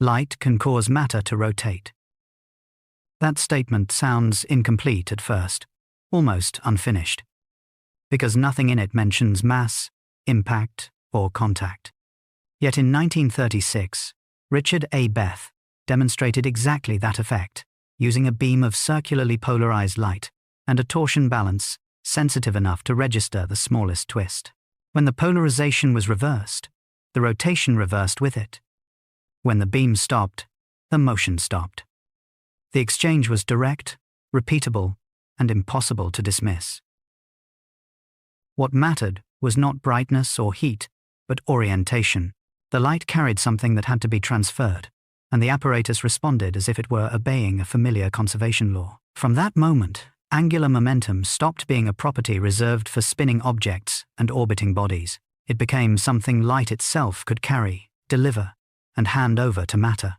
Light can cause matter to rotate. That statement sounds incomplete at first, almost unfinished, because nothing in it mentions mass, impact, or contact. Yet in 1936, Richard A. Beth demonstrated exactly that effect, using a beam of circularly polarized light and a torsion balance sensitive enough to register the smallest twist. When the polarization was reversed, the rotation reversed with it. When the beam stopped, the motion stopped. The exchange was direct, repeatable, and impossible to dismiss. What mattered was not brightness or heat, but orientation. The light carried something that had to be transferred, and the apparatus responded as if it were obeying a familiar conservation law. From that moment, angular momentum stopped being a property reserved for spinning objects and orbiting bodies. It became something light itself could carry, deliver, and hand over to matter.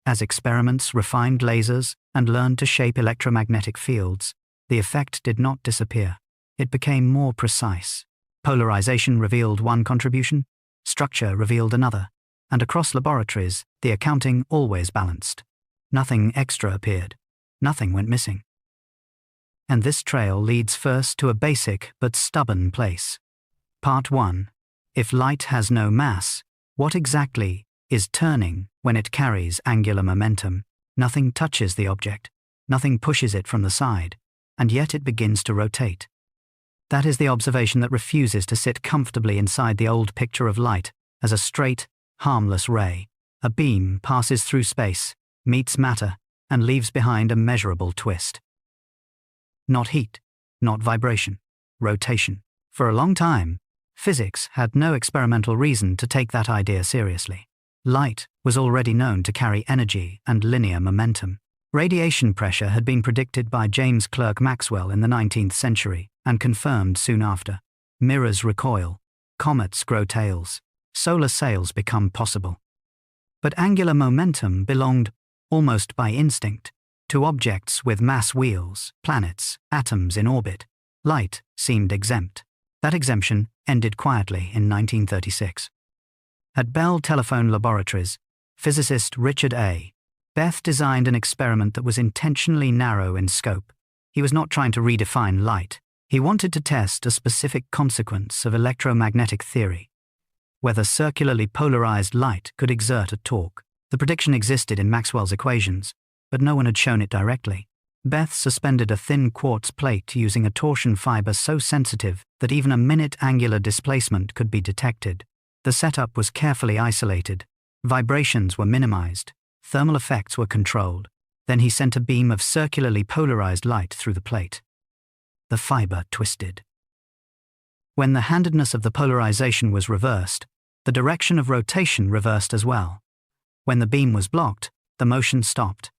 As experiments refined lasers and learned to shape electromagnetic fields, the effect did not disappear. It became more precise. Polarization revealed one contribution, structure revealed another, and across laboratories, the accounting always balanced. Nothing extra appeared. Nothing went missing. And this trail leads first to a basic but stubborn place. Part 1. If light has no mass, what exactly is turning when it carries angular momentum? Nothing touches the object, nothing pushes it from the side, and yet it begins to rotate. That is the observation that refuses to sit comfortably inside the old picture of light as a straight, harmless ray. A beam passes through space, meets matter, and leaves behind a measurable twist. Not heat, not vibration, rotation. For a long time, physics had no experimental reason to take that idea seriously. Light was already known to carry energy and linear momentum. Radiation pressure had been predicted by James Clerk Maxwell in the 19th century and confirmed soon after. Mirrors recoil, comets grow tails, solar sails become possible. But angular momentum belonged, almost by instinct, to objects with mass wheels, planets, atoms in orbit. Light seemed exempt. That exemption ended quietly in 1936. At Bell Telephone Laboratories, physicist Richard A. Beth designed an experiment that was intentionally narrow in scope. He was not trying to redefine light. He wanted to test a specific consequence of electromagnetic theory, whether circularly polarized light could exert a torque. The prediction existed in Maxwell's equations, but no one had shown it directly. Beth suspended a thin quartz plate using a torsion fiber so sensitive that even a minute angular displacement could be detected. The setup was carefully isolated. Vibrations were minimized. Thermal effects were controlled. Then he sent a beam of circularly polarized light through the plate. The fiber twisted. When the handedness of the polarization was reversed, the direction of rotation reversed as well. When the beam was blocked, the motion stopped.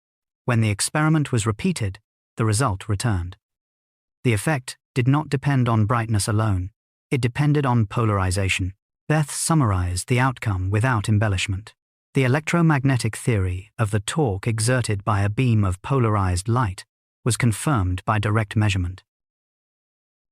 When the experiment was repeated, the result returned. The effect did not depend on brightness alone. It depended on polarization. Beth summarized the outcome without embellishment. The electromagnetic theory of the torque exerted by a beam of polarized light was confirmed by direct measurement.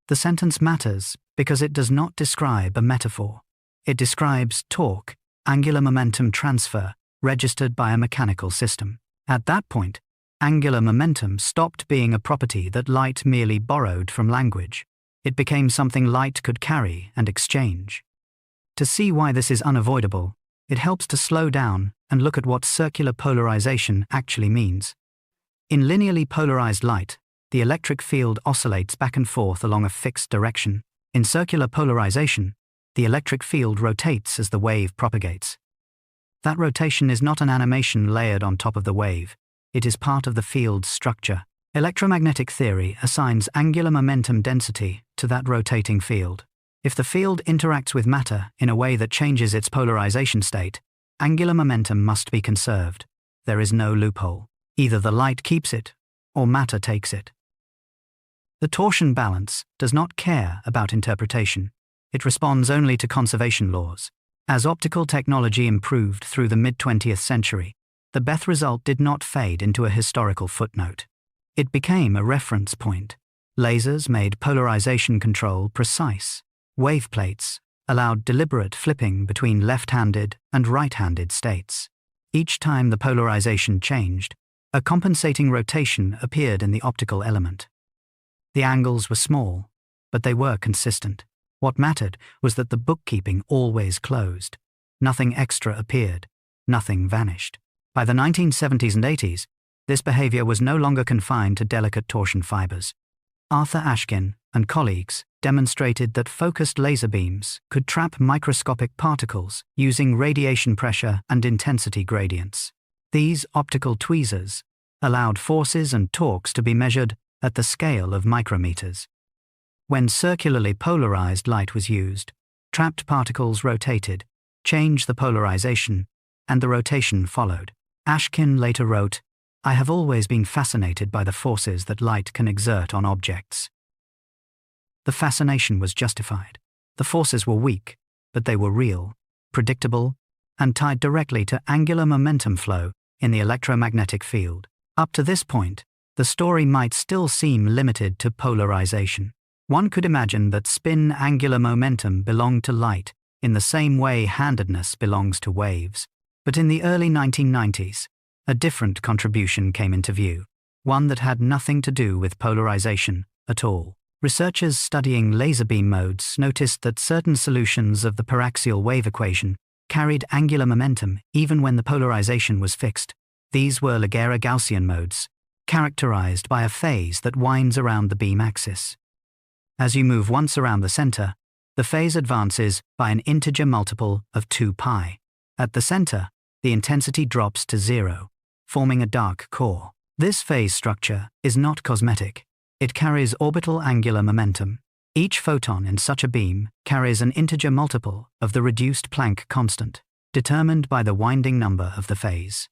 The sentence matters because it does not describe a metaphor. It describes torque, angular momentum transfer, registered by a mechanical system. At that point, angular momentum stopped being a property that light merely borrowed from language. It became something light could carry and exchange. To see why this is unavoidable, it helps to slow down and look at what circular polarization actually means. In linearly polarized light, the electric field oscillates back and forth along a fixed direction. In circular polarization, the electric field rotates as the wave propagates. That rotation is not an animation layered on top of the wave. It is part of the field's structure. Electromagnetic theory assigns angular momentum density to that rotating field. If the field interacts with matter in a way that changes its polarization state, angular momentum must be conserved. There is no loophole. Either the light keeps it, or matter takes it. The torsion balance does not care about interpretation. It responds only to conservation laws. As optical technology improved through the mid-20th century, the Beth result did not fade into a historical footnote. It became a reference point. Lasers made polarization control precise. Wave plates allowed deliberate flipping between left-handed and right-handed states. Each time the polarization changed, a compensating rotation appeared in the optical element. The angles were small, but they were consistent. What mattered was that the bookkeeping always closed. Nothing extra appeared, nothing vanished. By the 1970s and 80s, this behavior was no longer confined to delicate torsion fibers. Arthur Ashkin and colleagues demonstrated that focused laser beams could trap microscopic particles using radiation pressure and intensity gradients. These optical tweezers allowed forces and torques to be measured at the scale of micrometers. When circularly polarized light was used, trapped particles rotated, changed the polarization, and the rotation followed. Ashkin later wrote, "I have always been fascinated by the forces that light can exert on objects." The fascination was justified. The forces were weak, but they were real, predictable, and tied directly to angular momentum flow in the electromagnetic field. Up to this point, the story might still seem limited to polarization. One could imagine that spin angular momentum belonged to light in the same way handedness belongs to waves. But in the early 1990s, a different contribution came into view, one that had nothing to do with polarization at all. Researchers studying laser beam modes noticed that certain solutions of the paraxial wave equation carried angular momentum even when the polarization was fixed. These were Laguerre-Gaussian modes, characterized by a phase that winds around the beam axis. As you move once around the center, the phase advances by an integer multiple of 2 pi. At the center, the intensity drops to 0, forming a dark core. This phase structure is not cosmetic. It carries orbital angular momentum. Each photon in such a beam carries an integer multiple of the reduced Planck constant, determined by the winding number of the phase.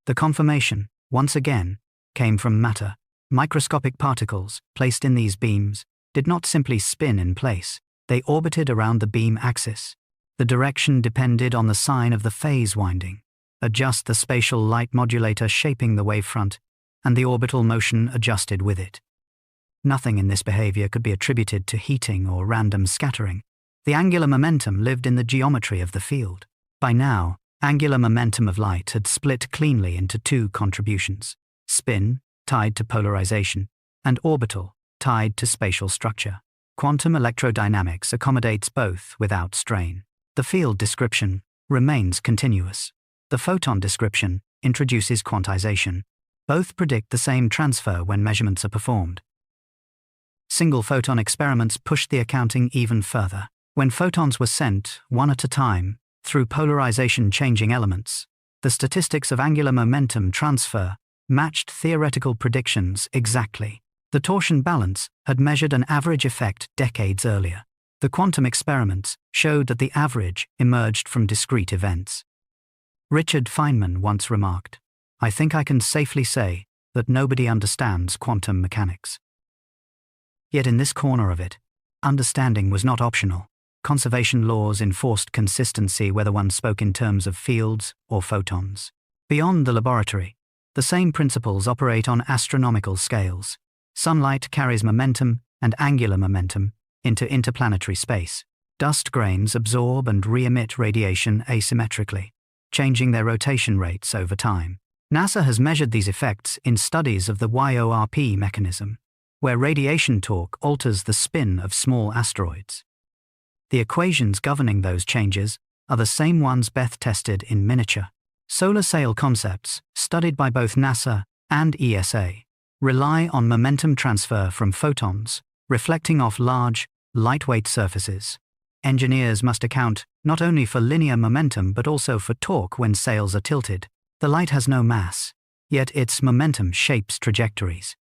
The confirmation, once again, came from matter. Microscopic particles placed in these beams did not simply spin in place, they orbited around the beam axis. The direction depended on the sign of the phase winding. Adjust the spatial light modulator shaping the wavefront, and the orbital motion adjusted with it. Nothing in this behavior could be attributed to heating or random scattering. The angular momentum lived in the geometry of the field. By now, angular momentum of light had split cleanly into two contributions: spin, tied to polarization, and orbital, tied to spatial structure. Quantum electrodynamics accommodates both without strain. The field description remains continuous. The photon description introduces quantization. Both predict the same transfer when measurements are performed. Single photon experiments pushed the accounting even further. When photons were sent, one at a time, through polarization-changing elements, the statistics of angular momentum transfer matched theoretical predictions exactly. The torsion balance had measured an average effect decades earlier. The quantum experiments showed that the average emerged from discrete events. Richard Feynman once remarked, "I think I can safely say that nobody understands quantum mechanics." Yet in this corner of it, understanding was not optional. Conservation laws enforced consistency whether one spoke in terms of fields or photons. Beyond the laboratory, the same principles operate on astronomical scales. Sunlight carries momentum and angular momentum into interplanetary space. Dust grains absorb and re-emit radiation asymmetrically, changing their rotation rates over time. NASA has measured these effects in studies of the YORP mechanism, where radiation torque alters the spin of small asteroids. The equations governing those changes are the same ones Beth tested in miniature. Solar sail concepts, studied by both NASA and ESA, rely on momentum transfer from photons, reflecting off large, lightweight surfaces. Engineers must account not only for linear momentum but also for torque when sails are tilted. The light has no mass, yet its momentum shapes trajectories.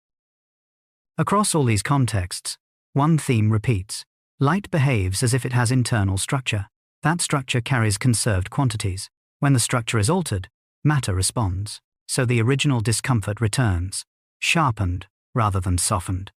Across all these contexts, one theme repeats. Light behaves as if it has internal structure. That structure carries conserved quantities. When the structure is altered, matter responds. So the original discomfort returns, sharpened rather than softened.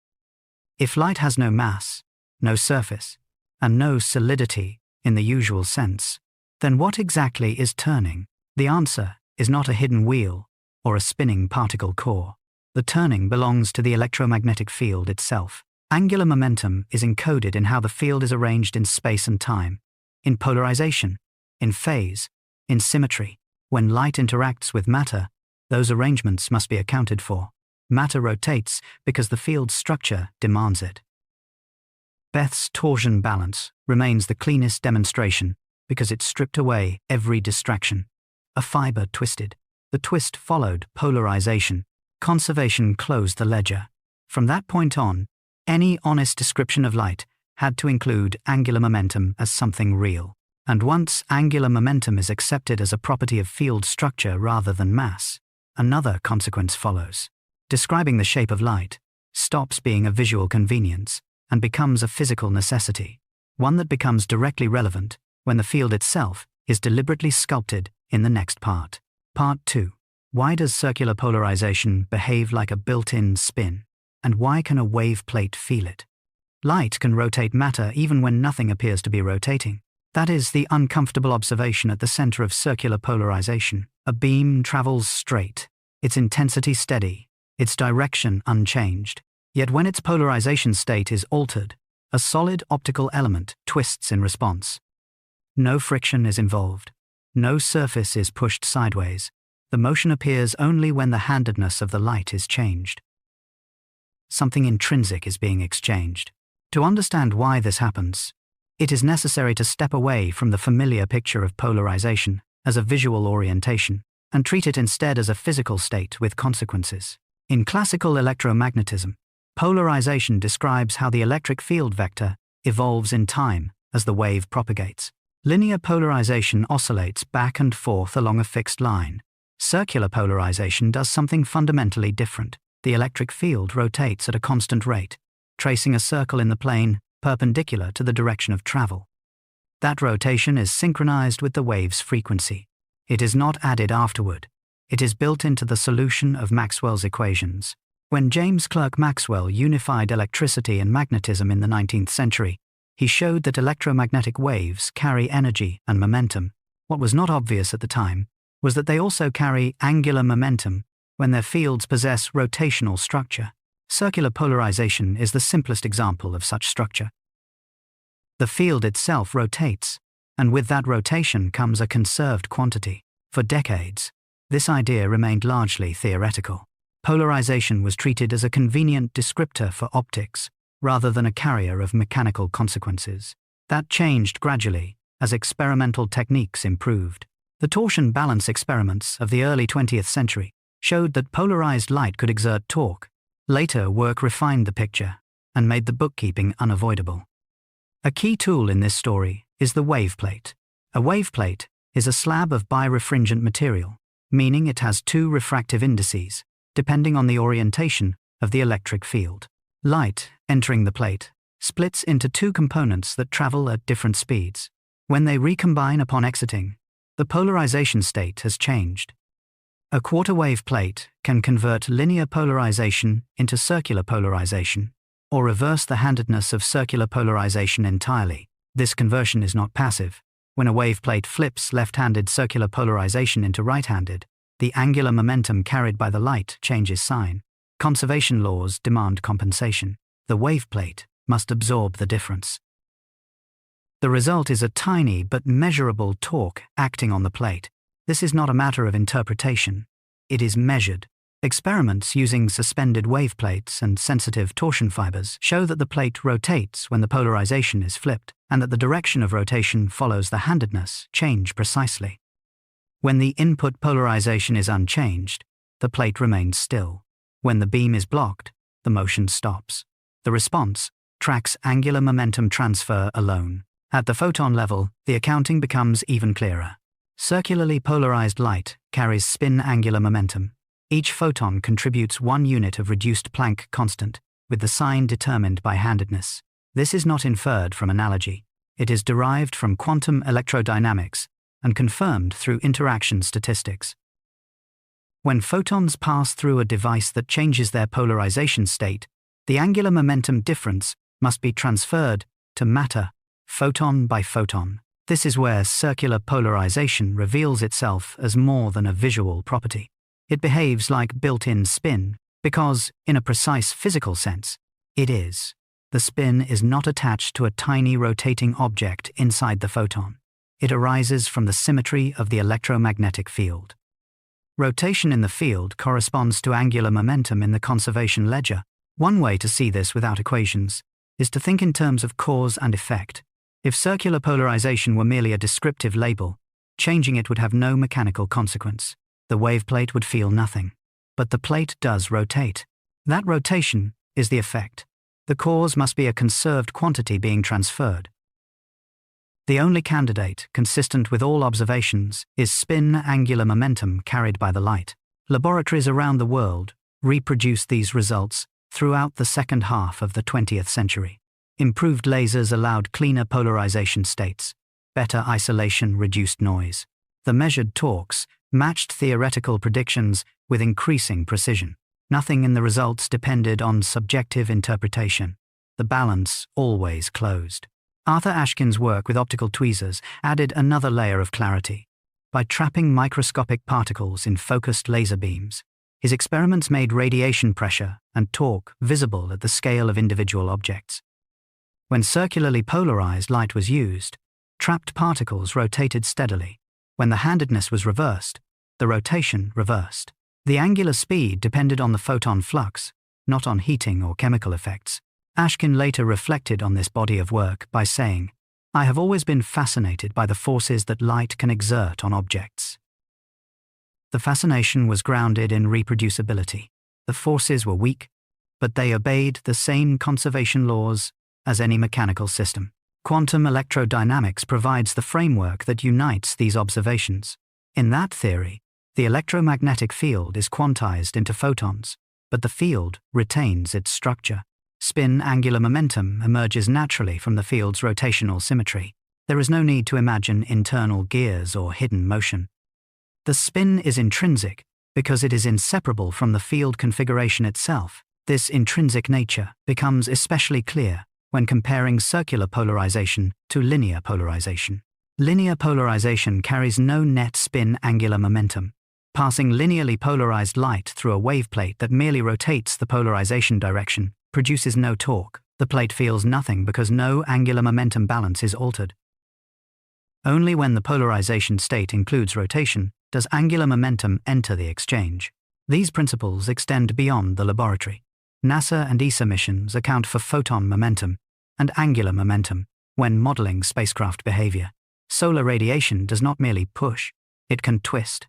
If light has no mass, no surface, and no solidity in the usual sense, then what exactly is turning? The answer is not a hidden wheel or a spinning particle core. The turning belongs to the electromagnetic field itself. Angular momentum is encoded in how the field is arranged in space and time, in polarization, in phase, in symmetry. When light interacts with matter, those arrangements must be accounted for. Matter rotates because the field's structure demands it. Beth's torsion balance remains the cleanest demonstration because it stripped away every distraction. A fiber twisted. The twist followed polarization. Conservation closed the ledger. From that point on, any honest description of light had to include angular momentum as something real. And once angular momentum is accepted as a property of field structure rather than mass, another consequence follows. Describing the shape of light stops being a visual convenience and becomes a physical necessity, one that becomes directly relevant when the field itself is deliberately sculpted in the next part. Part 2. Why does circular polarization behave like a built-in spin? And why can a wave plate feel it? Light can rotate matter even when nothing appears to be rotating. That is the uncomfortable observation at the center of circular polarization. A beam travels straight, its intensity steady, its direction unchanged. Yet when its polarization state is altered, a solid optical element twists in response. No friction is involved. No surface is pushed sideways. The motion appears only when the handedness of the light is changed. Something intrinsic is being exchanged. To understand why this happens, it is necessary to step away from the familiar picture of polarization as a visual orientation and treat it instead as a physical state with consequences. In classical electromagnetism, polarization describes how the electric field vector evolves in time as the wave propagates. Linear polarization oscillates back and forth along a fixed line. Circular polarization does something fundamentally different. The electric field rotates at a constant rate, tracing a circle in the plane perpendicular to the direction of travel. That rotation is synchronized with the wave's frequency. It is not added afterward. It is built into the solution of Maxwell's equations. When James Clerk Maxwell unified electricity and magnetism in the 19th century, he showed that electromagnetic waves carry energy and momentum. What was not obvious at the time was that they also carry angular momentum when their fields possess rotational structure. Circular polarization is the simplest example of such structure. The field itself rotates, and with that rotation comes a conserved quantity. For decades, this idea remained largely theoretical. Polarization was treated as a convenient descriptor for optics, rather than a carrier of mechanical consequences. That changed gradually as experimental techniques improved. The torsion balance experiments of the early 20th century showed that polarized light could exert torque. Later work refined the picture and made the bookkeeping unavoidable. A key tool in this story is the wave plate. A wave plate is a slab of birefringent material, meaning it has two refractive indices, depending on the orientation of the electric field. Light, entering the plate, splits into two components that travel at different speeds. When they recombine upon exiting, the polarization state has changed. A quarter-wave plate can convert linear polarization into circular polarization, or reverse the handedness of circular polarization entirely. This conversion is not passive. When a wave plate flips left-handed circular polarization into right-handed, the angular momentum carried by the light changes sign. Conservation laws demand compensation. The wave plate must absorb the difference. The result is a tiny but measurable torque acting on the plate. This is not a matter of interpretation. It is measured. Experiments using suspended wave plates and sensitive torsion fibers show that the plate rotates when the polarization is flipped, and that the direction of rotation follows the handedness change precisely. When the input polarization is unchanged, the plate remains still. When the beam is blocked, the motion stops. The response tracks angular momentum transfer alone. At the photon level, the accounting becomes even clearer. Circularly polarized light carries spin angular momentum. Each photon contributes 1 unit of reduced Planck constant, with the sign determined by handedness. This is not inferred from analogy. It is derived from quantum electrodynamics and confirmed through interaction statistics. When photons pass through a device that changes their polarization state, the angular momentum difference must be transferred to matter, photon by photon. This is where circular polarization reveals itself as more than a visual property. It behaves like built-in spin because, in a precise physical sense, it is. The spin is not attached to a tiny rotating object inside the photon. It arises from the symmetry of the electromagnetic field. Rotation in the field corresponds to angular momentum in the conservation ledger. One way to see this without equations is to think in terms of cause and effect. If circular polarization were merely a descriptive label, changing it would have no mechanical consequence. The wave plate would feel nothing. But the plate does rotate. That rotation is the effect. The cause must be a conserved quantity being transferred. The only candidate, consistent with all observations, is spin angular momentum carried by the light. Laboratories around the world reproduced these results throughout the second half of the 20th century. Improved lasers allowed cleaner polarization states. Better isolation reduced noise. The measured torques matched theoretical predictions with increasing precision. Nothing in the results depended on subjective interpretation. The balance always closed. Arthur Ashkin's work with optical tweezers added another layer of clarity. By trapping microscopic particles in focused laser beams, his experiments made radiation pressure and torque visible at the scale of individual objects. When circularly polarized light was used, trapped particles rotated steadily. When the handedness was reversed, the rotation reversed. The angular speed depended on the photon flux, not on heating or chemical effects. Ashkin later reflected on this body of work by saying, "I have always been fascinated by the forces that light can exert on objects." The fascination was grounded in reproducibility. The forces were weak, but they obeyed the same conservation laws as any mechanical system. Quantum electrodynamics provides the framework that unites these observations. In that theory, the electromagnetic field is quantized into photons, but the field retains its structure. Spin angular momentum emerges naturally from the field's rotational symmetry. There is no need to imagine internal gears or hidden motion. The spin is intrinsic because it is inseparable from the field configuration itself. This intrinsic nature becomes especially clear when comparing circular polarization to linear polarization. Linear polarization carries no net spin angular momentum. Passing linearly polarized light through a wave plate that merely rotates the polarization direction produces no torque. The plate feels nothing because no angular momentum balance is altered. Only when the polarization state includes rotation does angular momentum enter the exchange. These principles extend beyond the laboratory. NASA and ESA missions account for photon momentum and angular momentum when modeling spacecraft behavior. Solar radiation does not merely push, it can twist.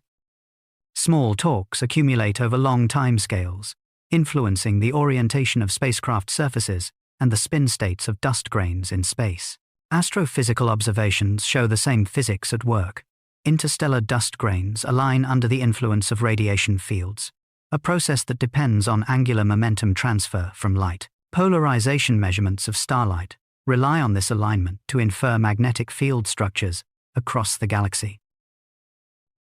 Small torques accumulate over long timescales, influencing the orientation of spacecraft surfaces and the spin states of dust grains in space. Astrophysical observations show the same physics at work. Interstellar dust grains align under the influence of radiation fields, a process that depends on angular momentum transfer from light. Polarization measurements of starlight rely on this alignment to infer magnetic field structures across the galaxy.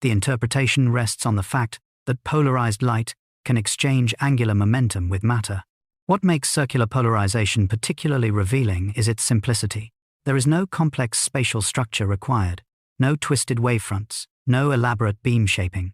The interpretation rests on the fact that polarized light can exchange angular momentum with matter. What makes circular polarization particularly revealing is its simplicity. There is no complex spatial structure required, no twisted wavefronts, no elaborate beam shaping.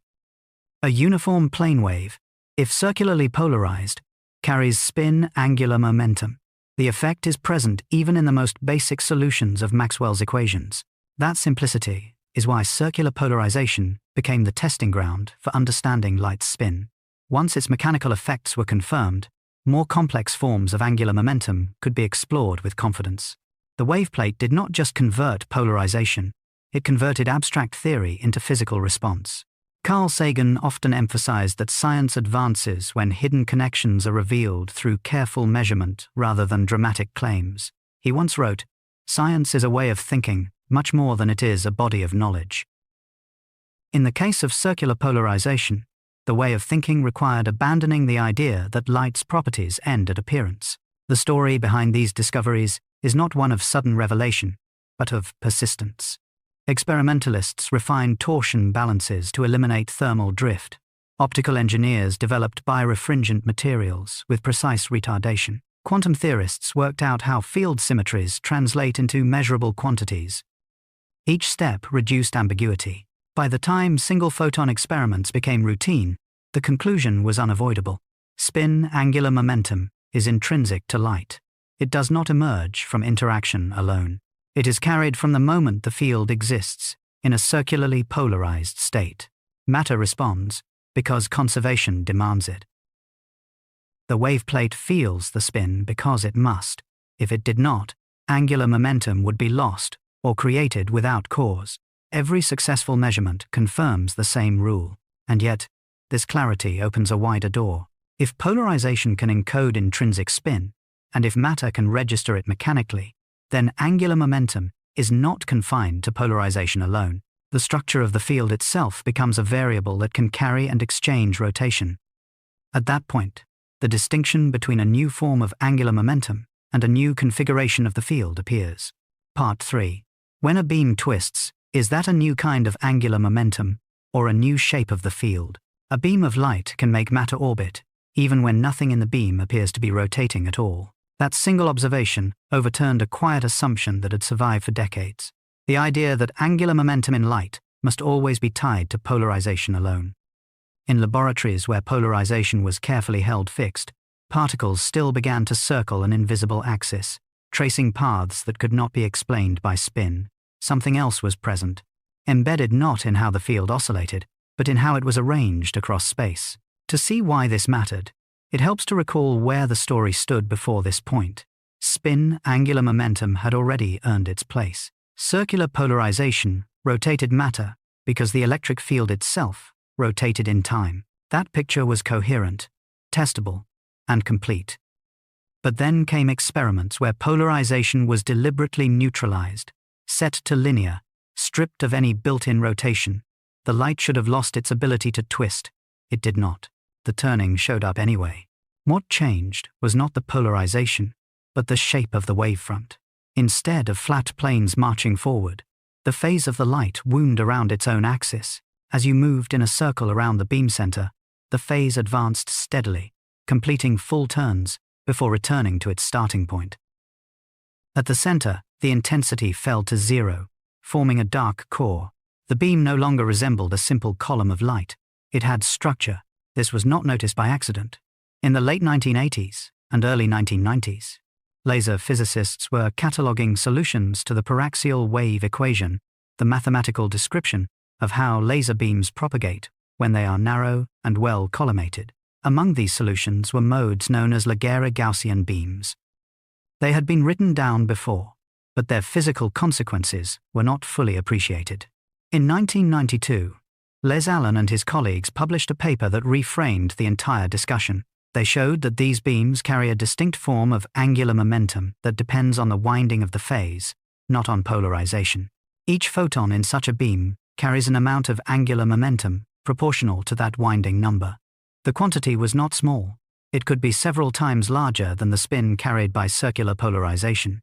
A uniform plane wave, if circularly polarized, carries spin angular momentum. The effect is present even in the most basic solutions of Maxwell's equations. That simplicity is why circular polarization became the testing ground for understanding light's spin. Once its mechanical effects were confirmed, more complex forms of angular momentum could be explored with confidence. The wave plate did not just convert polarization, it converted abstract theory into physical response. Carl Sagan often emphasized that science advances when hidden connections are revealed through careful measurement rather than dramatic claims. He once wrote, "Science is a way of thinking, much more than it is a body of knowledge." In the case of circular polarization, the way of thinking required abandoning the idea that light's properties end at appearance. The story behind these discoveries is not one of sudden revelation, but of persistence. Experimentalists refined torsion balances to eliminate thermal drift. Optical engineers developed birefringent materials with precise retardation. Quantum theorists worked out how field symmetries translate into measurable quantities. Each step reduced ambiguity. By the time single-photon experiments became routine, the conclusion was unavoidable. Spin angular momentum is intrinsic to light. It does not emerge from interaction alone. It is carried from the moment the field exists, in a circularly polarized state. Matter responds, because conservation demands it. The waveplate feels the spin because it must. If it did not, angular momentum would be lost or created without cause. Every successful measurement confirms the same rule, and yet, this clarity opens a wider door. If polarization can encode intrinsic spin, and if matter can register it mechanically, then angular momentum is not confined to polarization alone. The structure of the field itself becomes a variable that can carry and exchange rotation. At that point, the distinction between a new form of angular momentum and a new configuration of the field appears. Part 3. When a beam twists, is that a new kind of angular momentum, or a new shape of the field? A beam of light can make matter orbit, even when nothing in the beam appears to be rotating at all. That single observation overturned a quiet assumption that had survived for decades. The idea that angular momentum in light must always be tied to polarization alone. In laboratories where polarization was carefully held fixed, particles still began to circle an invisible axis, tracing paths that could not be explained by spin. Something else was present, embedded not in how the field oscillated, but in how it was arranged across space. To see why this mattered, it helps to recall where the story stood before this point. Spin angular momentum had already earned its place. Circular polarization rotated matter because the electric field itself rotated in time. That picture was coherent, testable, and complete. But then came experiments where polarization was deliberately neutralized, set to linear, stripped of any built-in rotation. The light should have lost its ability to twist. It did not. The turning showed up anyway. What changed was not the polarization, but the shape of the wavefront. Instead of flat planes marching forward, the phase of the light wound around its own axis. As you moved in a circle around the beam center, the phase advanced steadily, completing full turns before returning to its starting point. At the center, the intensity fell to zero, forming a dark core. The beam no longer resembled a simple column of light. It had structure. This was not noticed by accident. In the late 1980s and early 1990s, laser physicists were cataloging solutions to the paraxial wave equation, the mathematical description of how laser beams propagate when they are narrow and well collimated. Among these solutions were modes known as Laguerre-Gaussian beams. They had been written down before, but their physical consequences were not fully appreciated. In 1992, Les Allen and his colleagues published a paper that reframed the entire discussion. They showed that these beams carry a distinct form of angular momentum that depends on the winding of the phase, not on polarization. Each photon in such a beam carries an amount of angular momentum proportional to that winding number. The quantity was not small. It could be several times larger than the spin carried by circular polarization.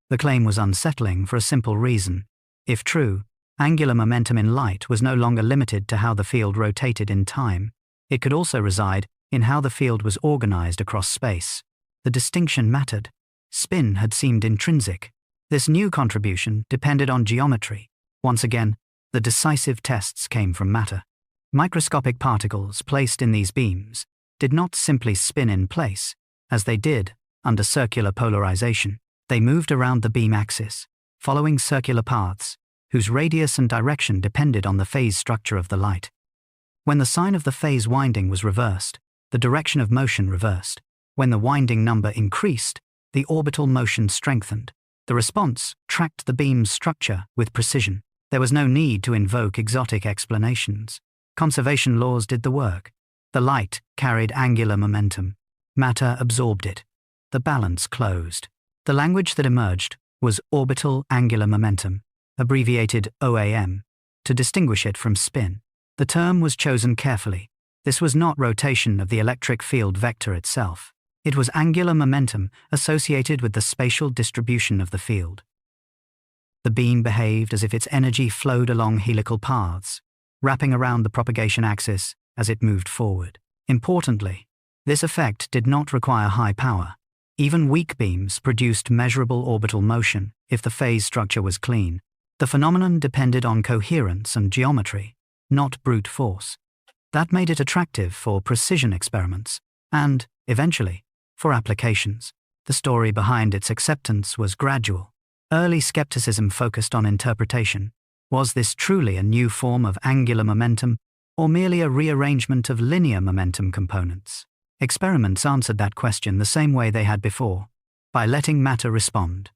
The claim was unsettling for a simple reason. If true, angular momentum in light was no longer limited to how the field rotated in time. It could also reside in how the field was organized across space. The distinction mattered. Spin had seemed intrinsic. This new contribution depended on geometry. Once again, the decisive tests came from matter. Microscopic particles placed in these beams did not simply spin in place, as they did under circular polarization. They moved around the beam axis, following circular paths, whose radius and direction depended on the phase structure of the light. When the sign of the phase winding was reversed, the direction of motion reversed. When the winding number increased, the orbital motion strengthened. The response tracked the beam's structure with precision. There was no need to invoke exotic explanations. Conservation laws did the work. The light carried angular momentum. Matter absorbed it. The balance closed. The language that emerged was orbital angular momentum, abbreviated OAM, to distinguish it from spin. The term was chosen carefully. This was not rotation of the electric field vector itself. It was angular momentum associated with the spatial distribution of the field. The beam behaved as if its energy flowed along helical paths, wrapping around the propagation axis as it moved forward. Importantly, this effect did not require high power. Even weak beams produced measurable orbital motion if the phase structure was clean. The phenomenon depended on coherence and geometry, not brute force. That made it attractive for precision experiments and, eventually, for applications. The story behind its acceptance was gradual. Early skepticism focused on interpretation. Was this truly a new form of angular momentum, or merely a rearrangement of linear momentum components? Experiments answered that question the same way they had before, by letting matter respond.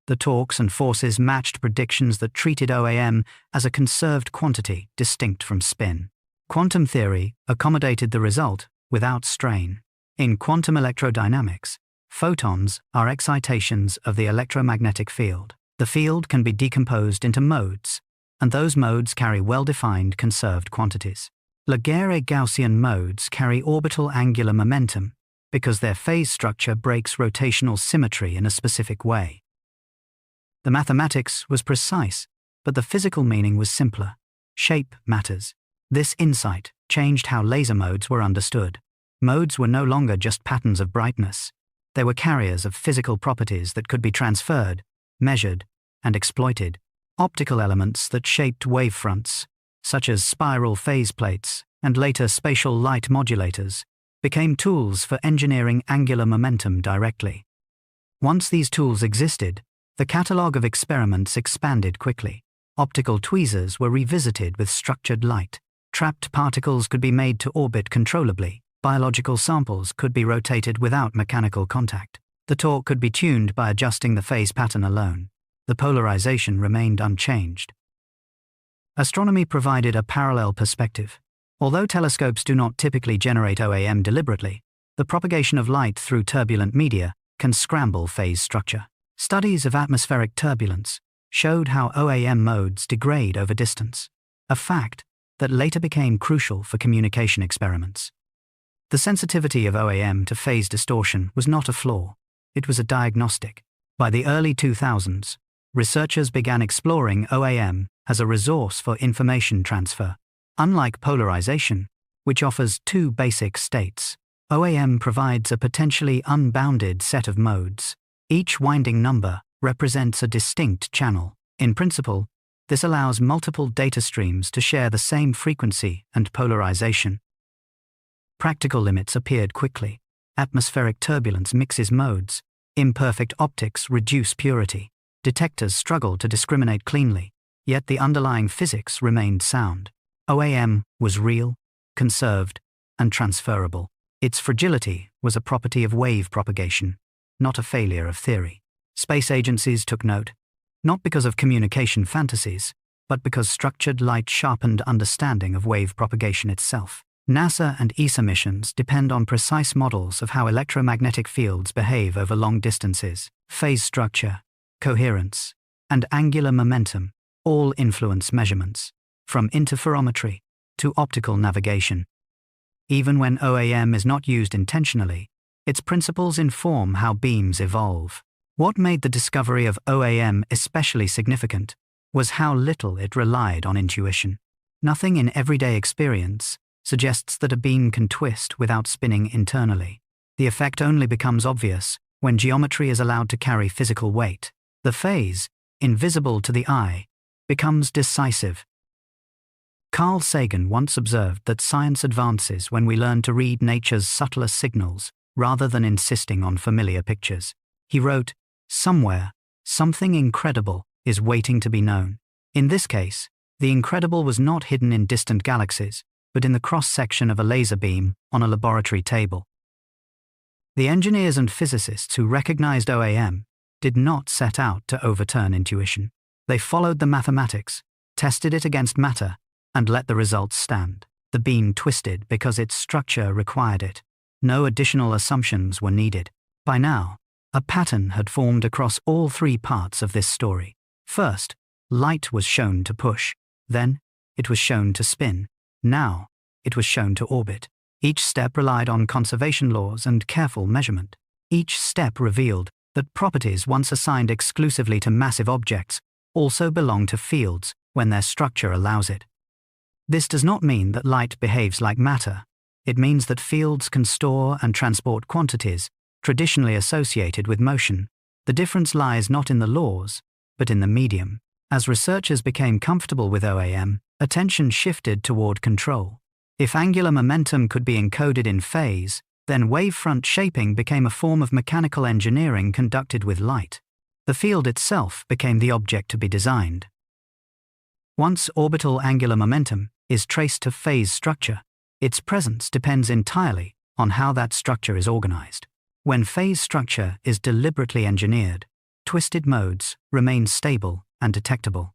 The torques and forces matched predictions that treated OAM as a conserved quantity distinct from spin. Quantum theory accommodated the result without strain. In quantum electrodynamics, photons are excitations of the electromagnetic field. The field can be decomposed into modes, and those modes carry well-defined conserved quantities. Laguerre-Gaussian modes carry orbital angular momentum because their phase structure breaks rotational symmetry in a specific way. The mathematics was precise, but the physical meaning was simpler. Shape matters. This insight changed how laser modes were understood. Modes were no longer just patterns of brightness. They were carriers of physical properties that could be transferred, measured, and exploited. Optical elements that shaped wavefronts, such as spiral phase plates and later spatial light modulators, became tools for engineering angular momentum directly. Once these tools existed, the catalogue of experiments expanded quickly. Optical tweezers were revisited with structured light. Trapped particles could be made to orbit controllably. Biological samples could be rotated without mechanical contact. The torque could be tuned by adjusting the phase pattern alone. The polarization remained unchanged. Astronomy provided a parallel perspective. Although telescopes do not typically generate OAM deliberately, the propagation of light through turbulent media can scramble phase structure. Studies of atmospheric turbulence showed how OAM modes degrade over distance, a fact that later became crucial for communication experiments. The sensitivity of OAM to phase distortion was not a flaw, it was a diagnostic. By the early 2000s, researchers began exploring OAM as a resource for information transfer. Unlike polarization, which offers two basic states, OAM provides a potentially unbounded set of modes. Each winding number represents a distinct channel. In principle, this allows multiple data streams to share the same frequency and polarization. Practical limits appeared quickly. Atmospheric turbulence mixes modes. Imperfect optics reduce purity. Detectors struggle to discriminate cleanly, yet the underlying physics remained sound. OAM was real, conserved, and transferable. Its fragility was a property of wave propagation, not a failure of theory. Space agencies took note, not because of communication fantasies, but because structured light sharpened understanding of wave propagation itself. NASA and ESA missions depend on precise models of how electromagnetic fields behave over long distances. Phase structure, coherence, and angular momentum all influence measurements, from interferometry to optical navigation. Even when OAM is not used intentionally, its principles inform how beams evolve. What made the discovery of OAM especially significant was how little it relied on intuition. Nothing in everyday experience suggests that a beam can twist without spinning internally. The effect only becomes obvious when geometry is allowed to carry physical weight. The phase, invisible to the eye, becomes decisive. Carl Sagan once observed that science advances when we learn to read nature's subtler signals rather than insisting on familiar pictures. He wrote, "Somewhere, something incredible is waiting to be known." In this case, the incredible was not hidden in distant galaxies, but in the cross-section of a laser beam on a laboratory table. The engineers and physicists who recognized OAM did not set out to overturn intuition. They followed the mathematics, tested it against matter, and let the results stand. The beam twisted because its structure required it. No additional assumptions were needed. By now, a pattern had formed across all three parts of this story. First, light was shown to push. Then, it was shown to spin. Now, it was shown to orbit. Each step relied on conservation laws and careful measurement. Each step revealed that properties once assigned exclusively to massive objects also belong to fields when their structure allows it. This does not mean that light behaves like matter. It means that fields can store and transport quantities traditionally associated with motion. The difference lies not in the laws, but in the medium. As researchers became comfortable with OAM, attention shifted toward control. If angular momentum could be encoded in phase, then wavefront shaping became a form of mechanical engineering conducted with light. The field itself became the object to be designed. Once orbital angular momentum is traced to phase structure, its presence depends entirely on how that structure is organized. When phase structure is deliberately engineered, twisted modes remain stable and detectable.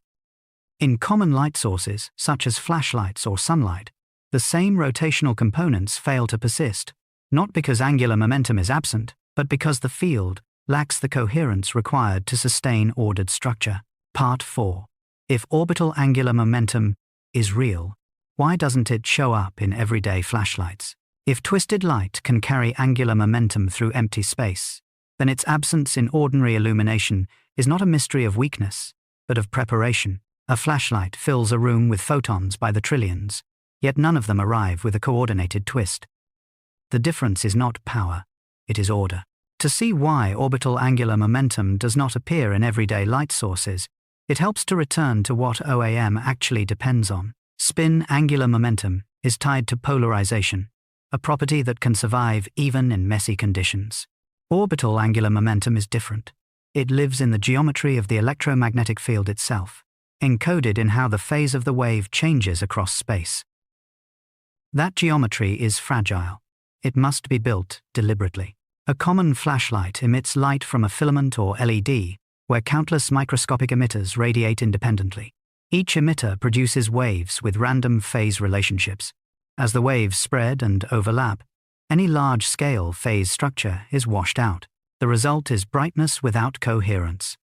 In common light sources, such as flashlights or sunlight, the same rotational components fail to persist, not because angular momentum is absent, but because the field lacks the coherence required to sustain ordered structure. Part 4. If orbital angular momentum is real, why doesn't it show up in everyday flashlights? If twisted light can carry angular momentum through empty space, then its absence in ordinary illumination is not a mystery of weakness, but of preparation. A flashlight fills a room with photons by the trillions, yet none of them arrive with a coordinated twist. The difference is not power, it is order. To see why orbital angular momentum does not appear in everyday light sources, it helps to return to what OAM actually depends on. Spin angular momentum is tied to polarization, a property that can survive even in messy conditions. Orbital angular momentum is different. It lives in the geometry of the electromagnetic field itself, encoded in how the phase of the wave changes across space. That geometry is fragile. It must be built deliberately. A common flashlight emits light from a filament or LED, where countless microscopic emitters radiate independently. Each emitter produces waves with random phase relationships. As the waves spread and overlap, any large-scale phase structure is washed out. The result is brightness without coherence.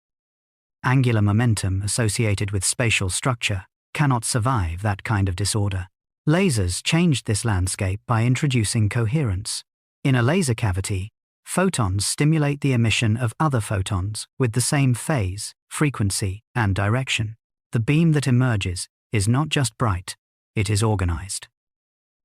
Angular momentum associated with spatial structure cannot survive that kind of disorder. Lasers changed this landscape by introducing coherence. In a laser cavity, photons stimulate the emission of other photons with the same phase, frequency, and direction. The beam that emerges is not just bright, it is organized.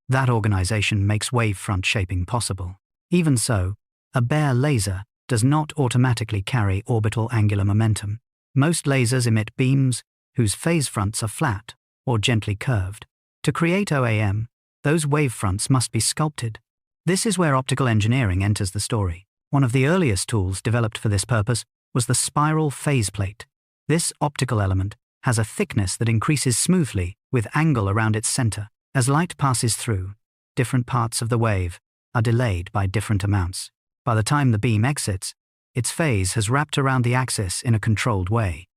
That organization makes wavefront shaping possible. Even so, a bare laser does not automatically carry orbital angular momentum. Most lasers emit beams whose phase fronts are flat or gently curved. To create OAM, those wavefronts must be sculpted. This is where optical engineering enters the story. One of the earliest tools developed for this purpose was the spiral phase plate. This optical element has a thickness that increases smoothly with angle around its center. As light passes through, different parts of the wave are delayed by different amounts. By the time the beam exits, its phase has wrapped around the axis in a controlled way.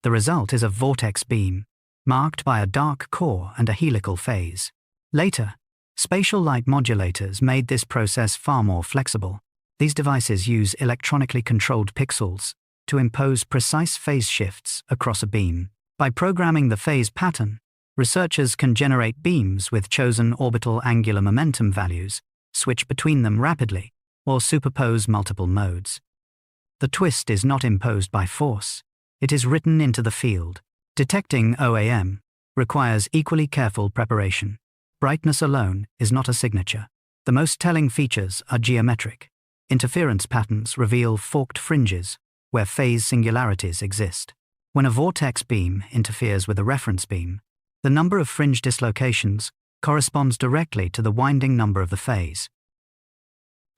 The result is a vortex beam, marked by a dark core and a helical phase. Later, spatial light modulators made this process far more flexible. These devices use electronically controlled pixels to impose precise phase shifts across a beam. By programming the phase pattern, researchers can generate beams with chosen orbital angular momentum values, switch between them rapidly, or superpose multiple modes. The twist is not imposed by force, it is written into the field. Detecting OAM requires equally careful preparation. Brightness alone is not a signature. The most telling features are geometric. Interference patterns reveal forked fringes where phase singularities exist. When a vortex beam interferes with a reference beam, the number of fringe dislocations corresponds directly to the winding number of the phase.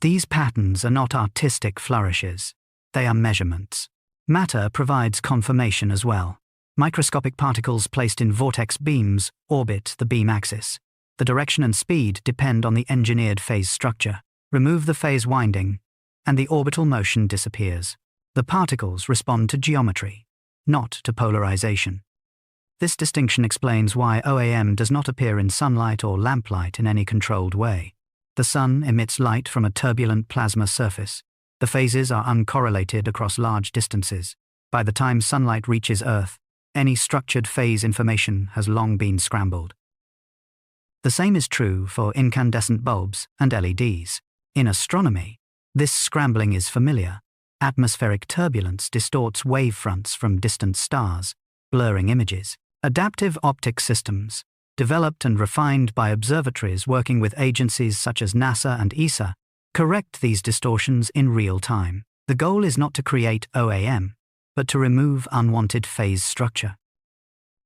These patterns are not artistic flourishes, they are measurements. Matter provides confirmation as well. Microscopic particles placed in vortex beams orbit the beam axis. The direction and speed depend on the engineered phase structure. Remove the phase winding, and the orbital motion disappears. The particles respond to geometry, not to polarization. This distinction explains why OAM does not appear in sunlight or lamplight in any controlled way. The sun emits light from a turbulent plasma surface. The phases are uncorrelated across large distances. By the time sunlight reaches Earth, any structured phase information has long been scrambled. The same is true for incandescent bulbs and LEDs. In astronomy, this scrambling is familiar. Atmospheric turbulence distorts wavefronts from distant stars, blurring images. Adaptive optic systems, developed and refined by observatories working with agencies such as NASA and ESA, correct these distortions in real time. The goal is not to create OAM, but to remove unwanted phase structure.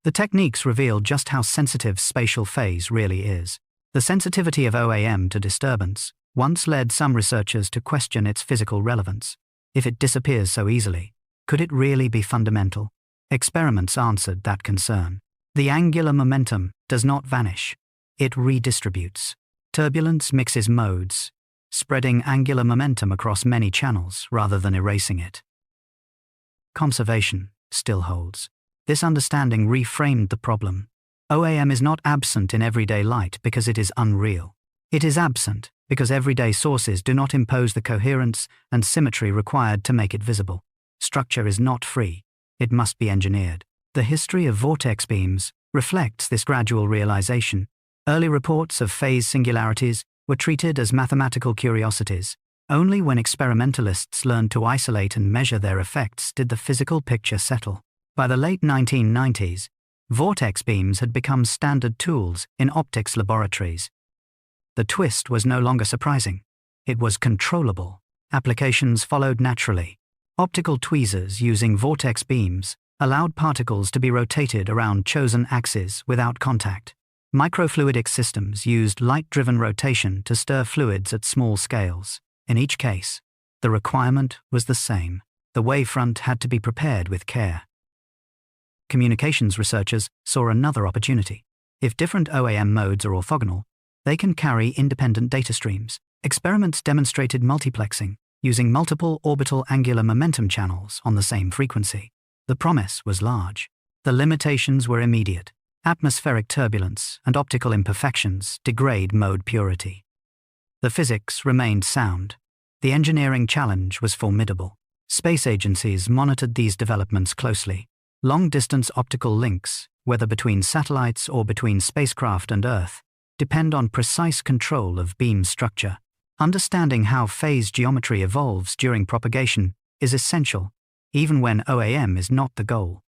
The techniques reveal just how sensitive spatial phase really is. The sensitivity of OAM to disturbance once led some researchers to question its physical relevance. If it disappears so easily, Could it really be fundamental? Experiments answered that concern. The angular momentum does not vanish. It redistributes. Turbulence mixes modes, spreading angular momentum across many channels rather than erasing it. Conservation still holds. This understanding reframed the problem. OAM is not absent in everyday light because it is unreal. It is absent because everyday sources do not impose the coherence and symmetry required to make it visible. Structure is not free. It must be engineered. The history of vortex beams reflects this gradual realization. Early reports of phase singularities were treated as mathematical curiosities. Only when experimentalists learned to isolate and measure their effects did the physical picture settle. By the late 1990s, vortex beams had become standard tools in optics laboratories. The twist was no longer surprising. It was controllable. Applications followed naturally. Optical tweezers using vortex beams allowed particles to be rotated around chosen axes without contact. Microfluidic systems used light-driven rotation to stir fluids at small scales. In each case, the requirement was the same. The wavefront had to be prepared with care. Communications researchers saw another opportunity. If different OAM modes are orthogonal, they can carry independent data streams. Experiments demonstrated multiplexing, using multiple orbital angular momentum channels on the same frequency. The promise was large. The limitations were immediate. Atmospheric turbulence and optical imperfections degrade mode purity. The physics remained sound. The engineering challenge was formidable. Space agencies monitored these developments closely. Long-distance optical links, whether between satellites or between spacecraft and Earth, depend on precise control of beam structure. Understanding how phase geometry evolves during propagation is essential, even when OAM is not the goal.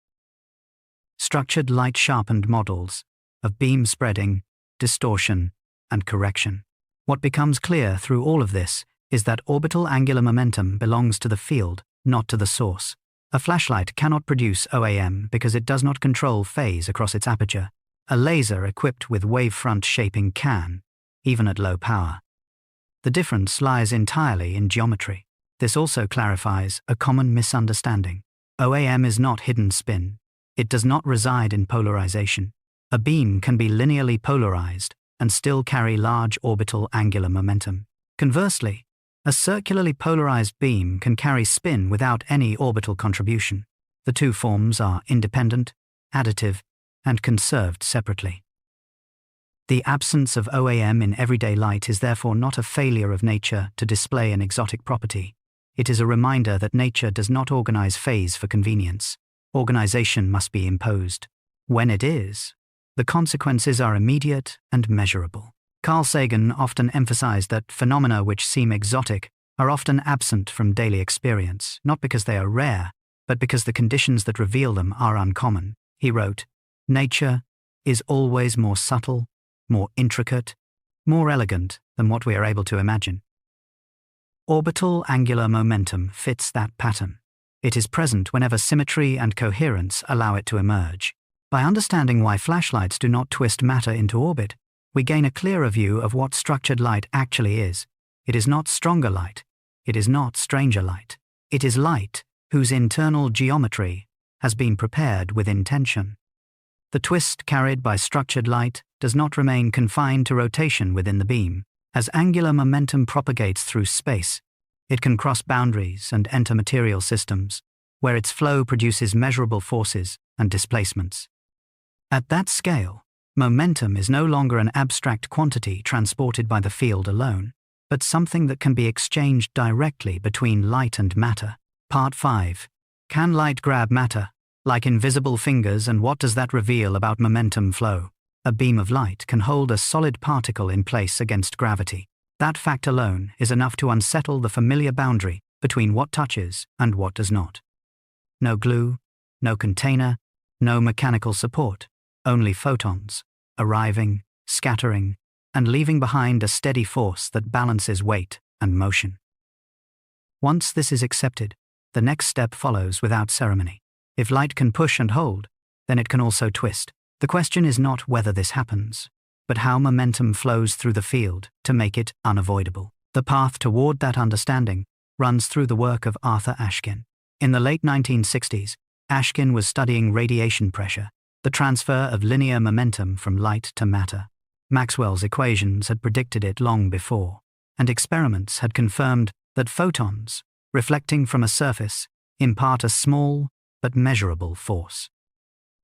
Structured light-sharpened models of beam spreading, distortion, and correction. What becomes clear through all of this is that orbital angular momentum belongs to the field, not to the source. A flashlight cannot produce OAM because it does not control phase across its aperture. A laser equipped with wavefront shaping can, even at low power. The difference lies entirely in geometry. This also clarifies a common misunderstanding. OAM is not hidden spin. It does not reside in polarization. A beam can be linearly polarized and still carry large orbital angular momentum. Conversely, a circularly polarized beam can carry spin without any orbital contribution. The two forms are independent, additive, and conserved separately. The absence of OAM in everyday light is therefore not a failure of nature to display an exotic property. It is a reminder that nature does not organize phase for convenience. Organization must be imposed. When it is, the consequences are immediate and measurable. Carl Sagan often emphasized that phenomena which seem exotic are often absent from daily experience, not because they are rare, but because the conditions that reveal them are uncommon. He wrote, "Nature is always more subtle, more intricate, more elegant than what we are able to imagine." Orbital angular momentum fits that pattern. It is present whenever symmetry and coherence allow it to emerge. By understanding why flashlights do not twist matter into orbit, we gain a clearer view of what structured light actually is. It is not stronger light. It is not stranger light. It is light whose internal geometry has been prepared with intention. The twist carried by structured light does not remain confined to rotation within the beam. As angular momentum propagates through space, it can cross boundaries and enter material systems, where its flow produces measurable forces and displacements. At that scale, momentum is no longer an abstract quantity transported by the field alone, but something that can be exchanged directly between light and matter. Part 5. Can light grab matter? Like invisible fingers, and what does that reveal about momentum flow? A beam of light can hold a solid particle in place against gravity. That fact alone is enough to unsettle the familiar boundary between what touches and what does not. No glue, no container, no mechanical support, only photons, arriving, scattering, and leaving behind a steady force that balances weight and motion. Once this is accepted, the next step follows without ceremony. If light can push and hold, then it can also twist. The question is not whether this happens, but how momentum flows through the field to make it unavoidable. The path toward that understanding runs through the work of Arthur Ashkin. In the late 1960s, Ashkin was studying radiation pressure, the transfer of linear momentum from light to matter. Maxwell's equations had predicted it long before, and experiments had confirmed that photons, reflecting from a surface, impart a small but measurable force.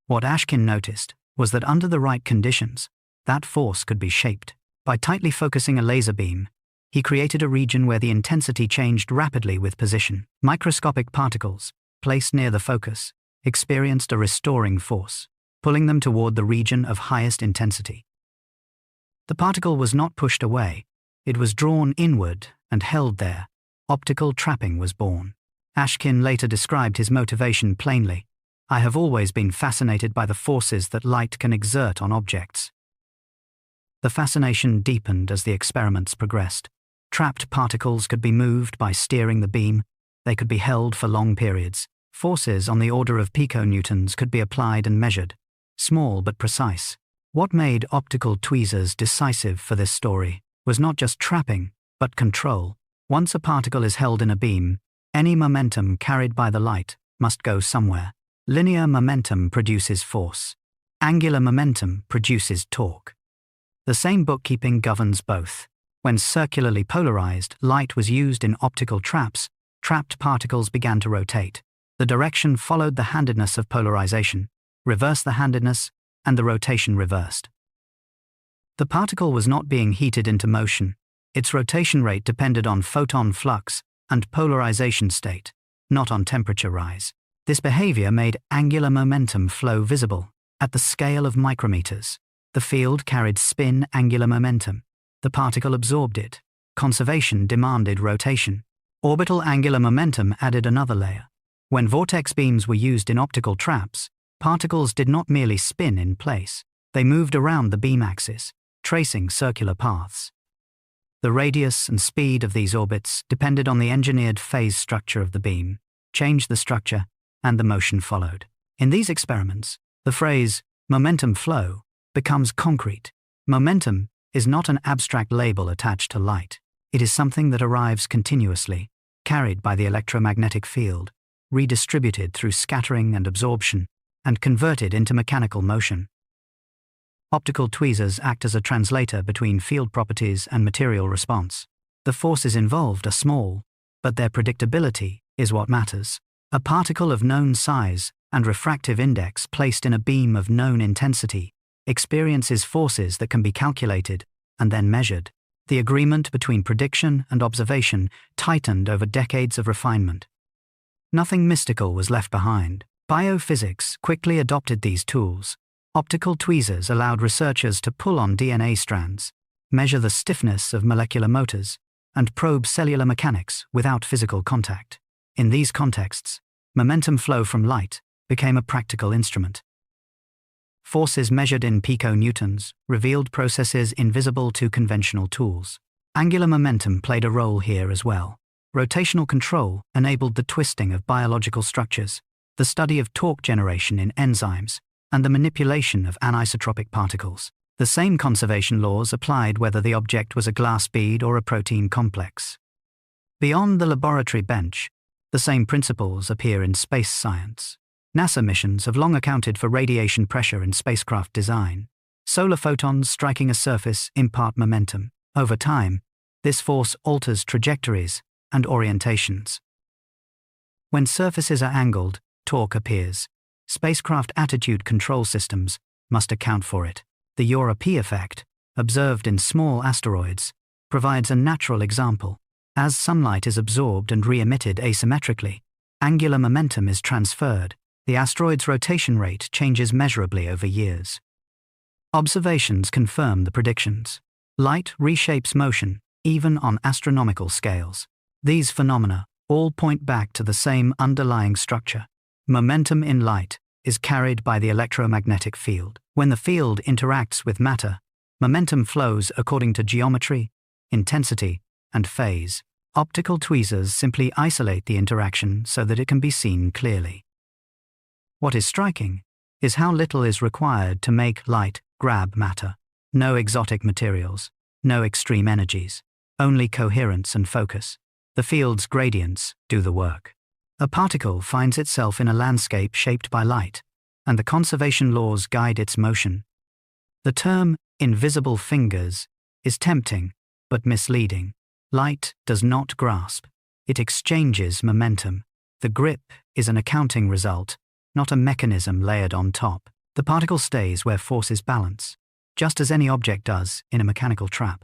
What Ashkin noticed was that under the right conditions, that force could be shaped. By tightly focusing a laser beam, he created a region where the intensity changed rapidly with position. Microscopic particles, placed near the focus, experienced a restoring force, pulling them toward the region of highest intensity. The particle was not pushed away, it was drawn inward and held there. Optical trapping was born. Ashkin later described his motivation plainly. "I have always been fascinated by the forces that light can exert on objects." The fascination deepened as the experiments progressed. Trapped particles could be moved by steering the beam. They could be held for long periods. Forces on the order of piconewtons could be applied and measured, small but precise. What made optical tweezers decisive for this story was not just trapping, but control. Once a particle is held in a beam, any momentum carried by the light must go somewhere. Linear momentum produces force. Angular momentum produces torque. The same bookkeeping governs both. When circularly polarized light was used in optical traps, trapped particles began to rotate. The direction followed the handedness of polarization, reversed the handedness, and the rotation reversed. The particle was not being heated into motion. Its rotation rate depended on photon flux and polarization state, not on temperature rise. This behavior made angular momentum flow visible at the scale of micrometers. The field carried spin angular momentum. The particle absorbed it. Conservation demanded rotation. Orbital angular momentum added another layer. When vortex beams were used in optical traps, particles did not merely spin in place. They moved around the beam axis, tracing circular paths. The radius and speed of these orbits depended on the engineered phase structure of the beam. Change the structure, and the motion followed. In these experiments, the phrase momentum flow becomes concrete. Momentum is not an abstract label attached to light. It is something that arrives continuously, carried by the electromagnetic field, redistributed through scattering and absorption, and converted into mechanical motion. Optical tweezers act as a translator between field properties and material response. The forces involved are small, but their predictability is what matters. A particle of known size and refractive index placed in a beam of known intensity experiences forces that can be calculated and then measured. The agreement between prediction and observation tightened over decades of refinement. Nothing mystical was left behind. Biophysics quickly adopted these tools. Optical tweezers allowed researchers to pull on DNA strands, measure the stiffness of molecular motors, and probe cellular mechanics without physical contact. In these contexts, momentum flow from light became a practical instrument. Forces measured in piconewtons revealed processes invisible to conventional tools. Angular momentum played a role here as well. Rotational control enabled the twisting of biological structures, the study of torque generation in enzymes, and the manipulation of anisotropic particles. The same conservation laws applied whether the object was a glass bead or a protein complex. Beyond the laboratory bench, the same principles appear in space science. NASA missions have long accounted for radiation pressure in spacecraft design. Solar photons striking a surface impart momentum. Over time, this force alters trajectories and orientations. When surfaces are angled, torque appears. Spacecraft attitude control systems must account for it. The Europe effect, observed in small asteroids, provides a natural example. As sunlight is absorbed and re-emitted asymmetrically, angular momentum is transferred. The asteroid's rotation rate changes measurably over years. Observations confirm the predictions. Light reshapes motion, even on astronomical scales. These phenomena all point back to the same underlying structure. Momentum in light is carried by the electromagnetic field. When the field interacts with matter, momentum flows according to geometry, intensity, and phase. Optical tweezers simply isolate the interaction so that it can be seen clearly. What is striking is how little is required to make light grab matter. No exotic materials, no extreme energies, only coherence and focus. The field's gradients do the work. A particle finds itself in a landscape shaped by light, and the conservation laws guide its motion. The term invisible fingers is tempting, but misleading. Light does not grasp. It exchanges momentum. The grip is an accounting result, not a mechanism layered on top. The particle stays where forces balance, just as any object does in a mechanical trap.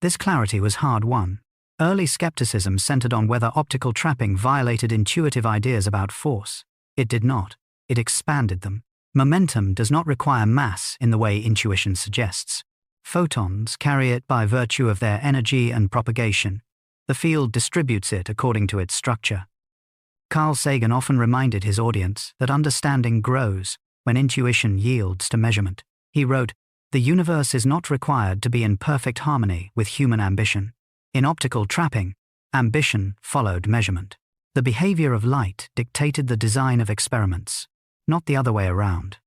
This clarity was hard-won. Early skepticism centered on whether optical trapping violated intuitive ideas about force. It did not. It expanded them. Momentum does not require mass in the way intuition suggests. Photons carry it by virtue of their energy and propagation. The field distributes it according to its structure. Carl Sagan often reminded his audience that understanding grows when intuition yields to measurement. He wrote, "The universe is not required to be in perfect harmony with human ambition." In optical trapping, ambition followed measurement. The behavior of light dictated the design of experiments, not the other way around.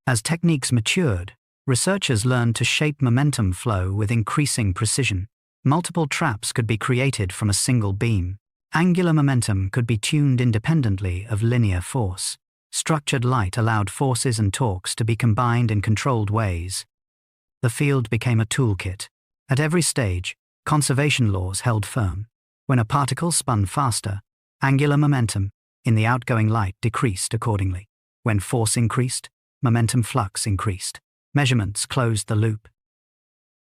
As techniques matured, researchers learned to shape momentum flow with increasing precision. Multiple traps could be created from a single beam. Angular momentum could be tuned independently of linear force. Structured light allowed forces and torques to be combined in controlled ways. The field became a toolkit. At every stage, conservation laws held firm. When a particle spun faster, angular momentum in the outgoing light decreased accordingly. When force increased, momentum flux increased. Measurements closed the loop.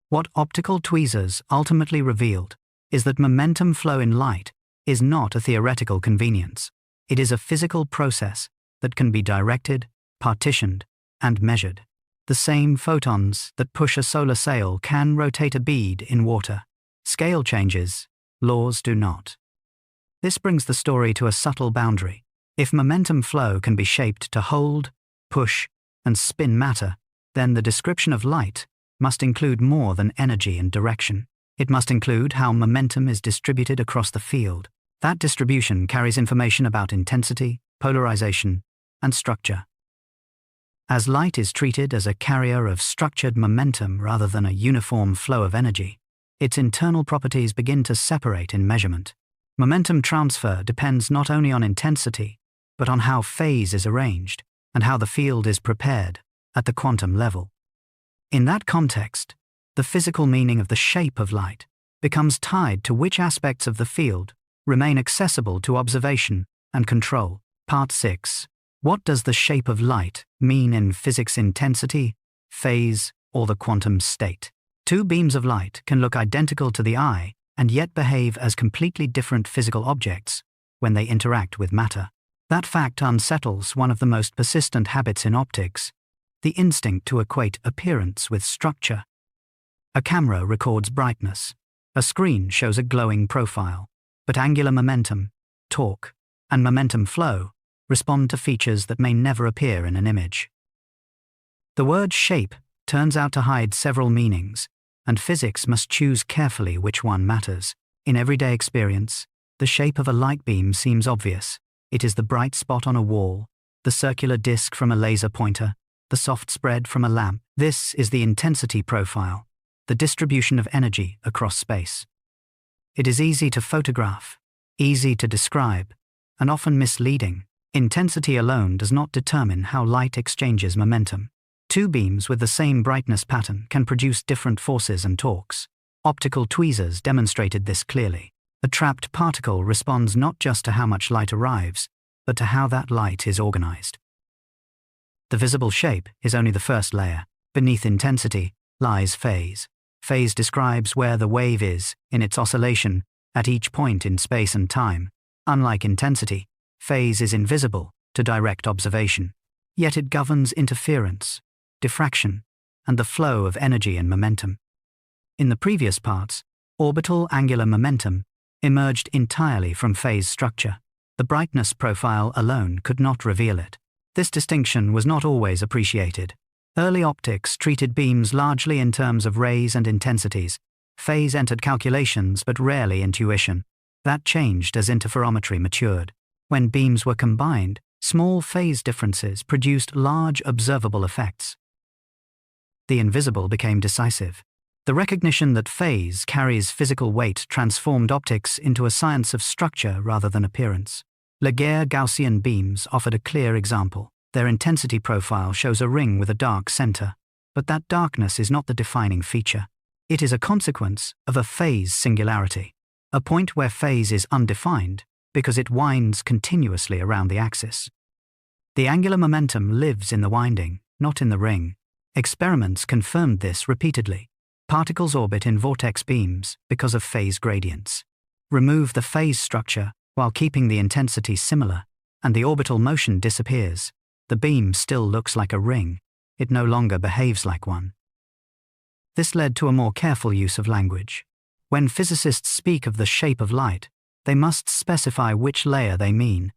What optical tweezers ultimately revealed is that momentum flow in light is not a theoretical convenience. It is a physical process that can be directed, partitioned, and measured. The same photons that push a solar sail can rotate a bead in water. Scale changes, laws do not. This brings the story to a subtle boundary. If momentum flow can be shaped to hold, push, and spin matter, then the description of light must include more than energy and direction. It must include how momentum is distributed across the field. That distribution carries information about intensity, polarization, and structure. As light is treated as a carrier of structured momentum rather than a uniform flow of energy, its internal properties begin to separate in measurement. Momentum transfer depends not only on intensity, but on how phase is arranged and how the field is prepared at the quantum level. In that context, the physical meaning of the shape of light becomes tied to which aspects of the field remain accessible to observation and control. Part 6. What does the shape of light mean in physics: intensity, phase, or the quantum state? Two beams of light can look identical to the eye and yet behave as completely different physical objects when they interact with matter. That fact unsettles one of the most persistent habits in optics: the instinct to equate appearance with structure. A camera records brightness. A screen shows a glowing profile. But angular momentum, torque, and momentum flow respond to features that may never appear in an image. The word shape turns out to hide several meanings, and physics must choose carefully which one matters. In everyday experience, the shape of a light beam seems obvious. It is the bright spot on a wall, the circular disc from a laser pointer, the soft spread from a lamp. This is the intensity profile, the distribution of energy across space. It is easy to photograph, easy to describe, and often misleading. Intensity alone does not determine how light exchanges momentum. Two beams with the same brightness pattern can produce different forces and torques. Optical tweezers demonstrated this clearly. A trapped particle responds not just to how much light arrives, but to how that light is organized. The visible shape is only the first layer. Beneath intensity lies phase. Phase describes where the wave is in its oscillation at each point in space and time. Unlike intensity, phase is invisible to direct observation, yet it governs interference, diffraction, and the flow of energy and momentum. In the previous parts, orbital angular momentum emerged entirely from phase structure. The brightness profile alone could not reveal it. This distinction was not always appreciated. Early optics treated beams largely in terms of rays and intensities. Phase entered calculations but rarely intuition. That changed as interferometry matured. When beams were combined, small phase differences produced large observable effects. The invisible became decisive. The recognition that phase carries physical weight transformed optics into a science of structure rather than appearance. Laguerre Gaussian beams offered a clear example. Their intensity profile shows a ring with a dark center, but that darkness is not the defining feature. It is a consequence of a phase singularity, a point where phase is undefined because it winds continuously around the axis. The angular momentum lives in the winding, not in the ring. Experiments confirmed this repeatedly. Particles orbit in vortex beams because of phase gradients. Remove the phase structure while keeping the intensity similar, and the orbital motion disappears. The beam still looks like a ring. It no longer behaves like one. This led to a more careful use of language. When physicists speak of the shape of light, they must specify which layer they mean.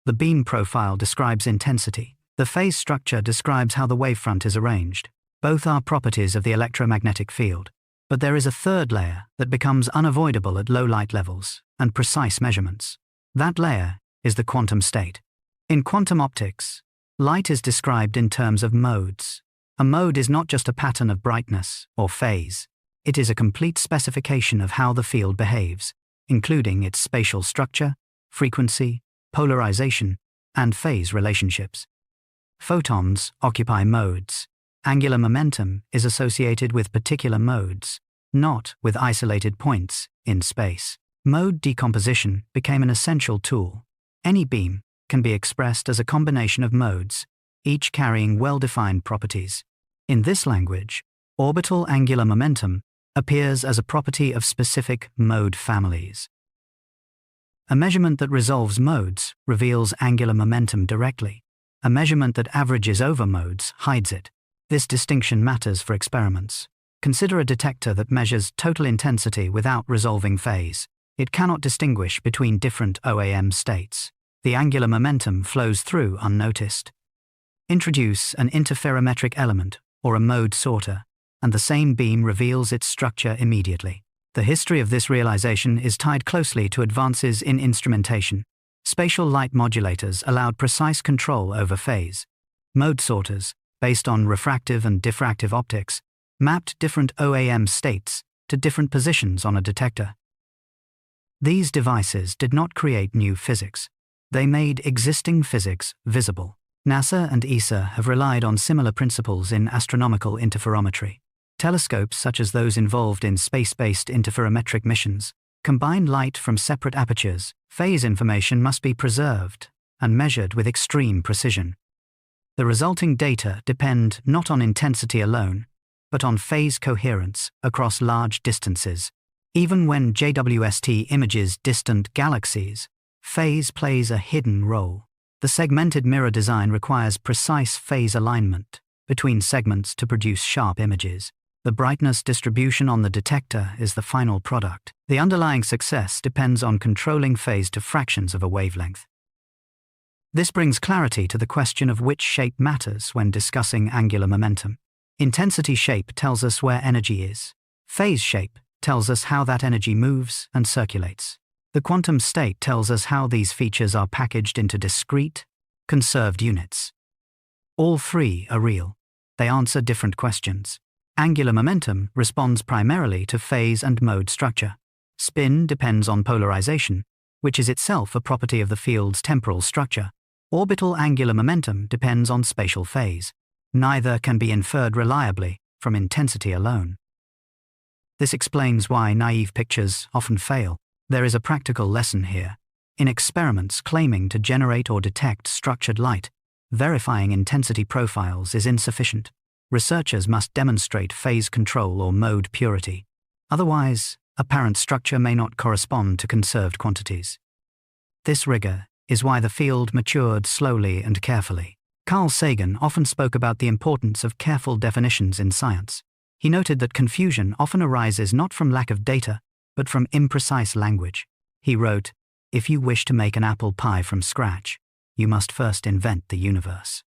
The beam profile describes intensity. The phase structure describes how the wavefront is arranged. Both are properties of the electromagnetic field. But there is a third layer that becomes unavoidable at low light levels and precise measurements. That layer is the quantum state. In quantum optics, light is described in terms of modes. A mode is not just a pattern of brightness or phase. It is a complete specification of how the field behaves, including its spatial structure, frequency, polarization, and phase relationships. Photons occupy modes. Angular momentum is associated with particular modes, not with isolated points in space. Mode decomposition became an essential tool. Any beam can be expressed as a combination of modes, each carrying well-defined properties. In this language, orbital angular momentum appears as a property of specific mode families. A measurement that resolves modes reveals angular momentum directly. A measurement that averages over modes hides it. This distinction matters for experiments. Consider a detector that measures total intensity without resolving phase. It cannot distinguish between different OAM states. The angular momentum flows through unnoticed. Introduce an interferometric element, or a mode sorter, and the same beam reveals its structure immediately. The history of this realization is tied closely to advances in instrumentation. Spatial light modulators allowed precise control over phase. Mode sorters, based on refractive and diffractive optics, mapped different OAM states to different positions on a detector. These devices did not create new physics. They made existing physics visible. NASA and ESA have relied on similar principles in astronomical interferometry. Telescopes such as those involved in space-based interferometric missions combine light from separate apertures. Phase information must be preserved and measured with extreme precision. The resulting data depend not on intensity alone, but on phase coherence across large distances. Even when JWST images distant galaxies, phase plays a hidden role. The segmented mirror design requires precise phase alignment between segments to produce sharp images. The brightness distribution on the detector is the final product. The underlying success depends on controlling phase to fractions of a wavelength. This brings clarity to the question of which shape matters when discussing angular momentum. Intensity shape tells us where energy is. Phase shape tells us how that energy moves and circulates. The quantum state tells us how these features are packaged into discrete, conserved units. All three are real. They answer different questions. Angular momentum responds primarily to phase and mode structure. Spin depends on polarization, which is itself a property of the field's temporal structure. Orbital angular momentum depends on spatial phase. Neither can be inferred reliably from intensity alone. This explains why naive pictures often fail. There is a practical lesson here. In experiments claiming to generate or detect structured light, verifying intensity profiles is insufficient. Researchers must demonstrate phase control or mode purity. Otherwise, apparent structure may not correspond to conserved quantities. This rigor is why the field matured slowly and carefully. Carl Sagan often spoke about the importance of careful definitions in science. He noted that confusion often arises not from lack of data, but from imprecise language. He wrote, "If you wish to make an apple pie from scratch, you must first invent the universe."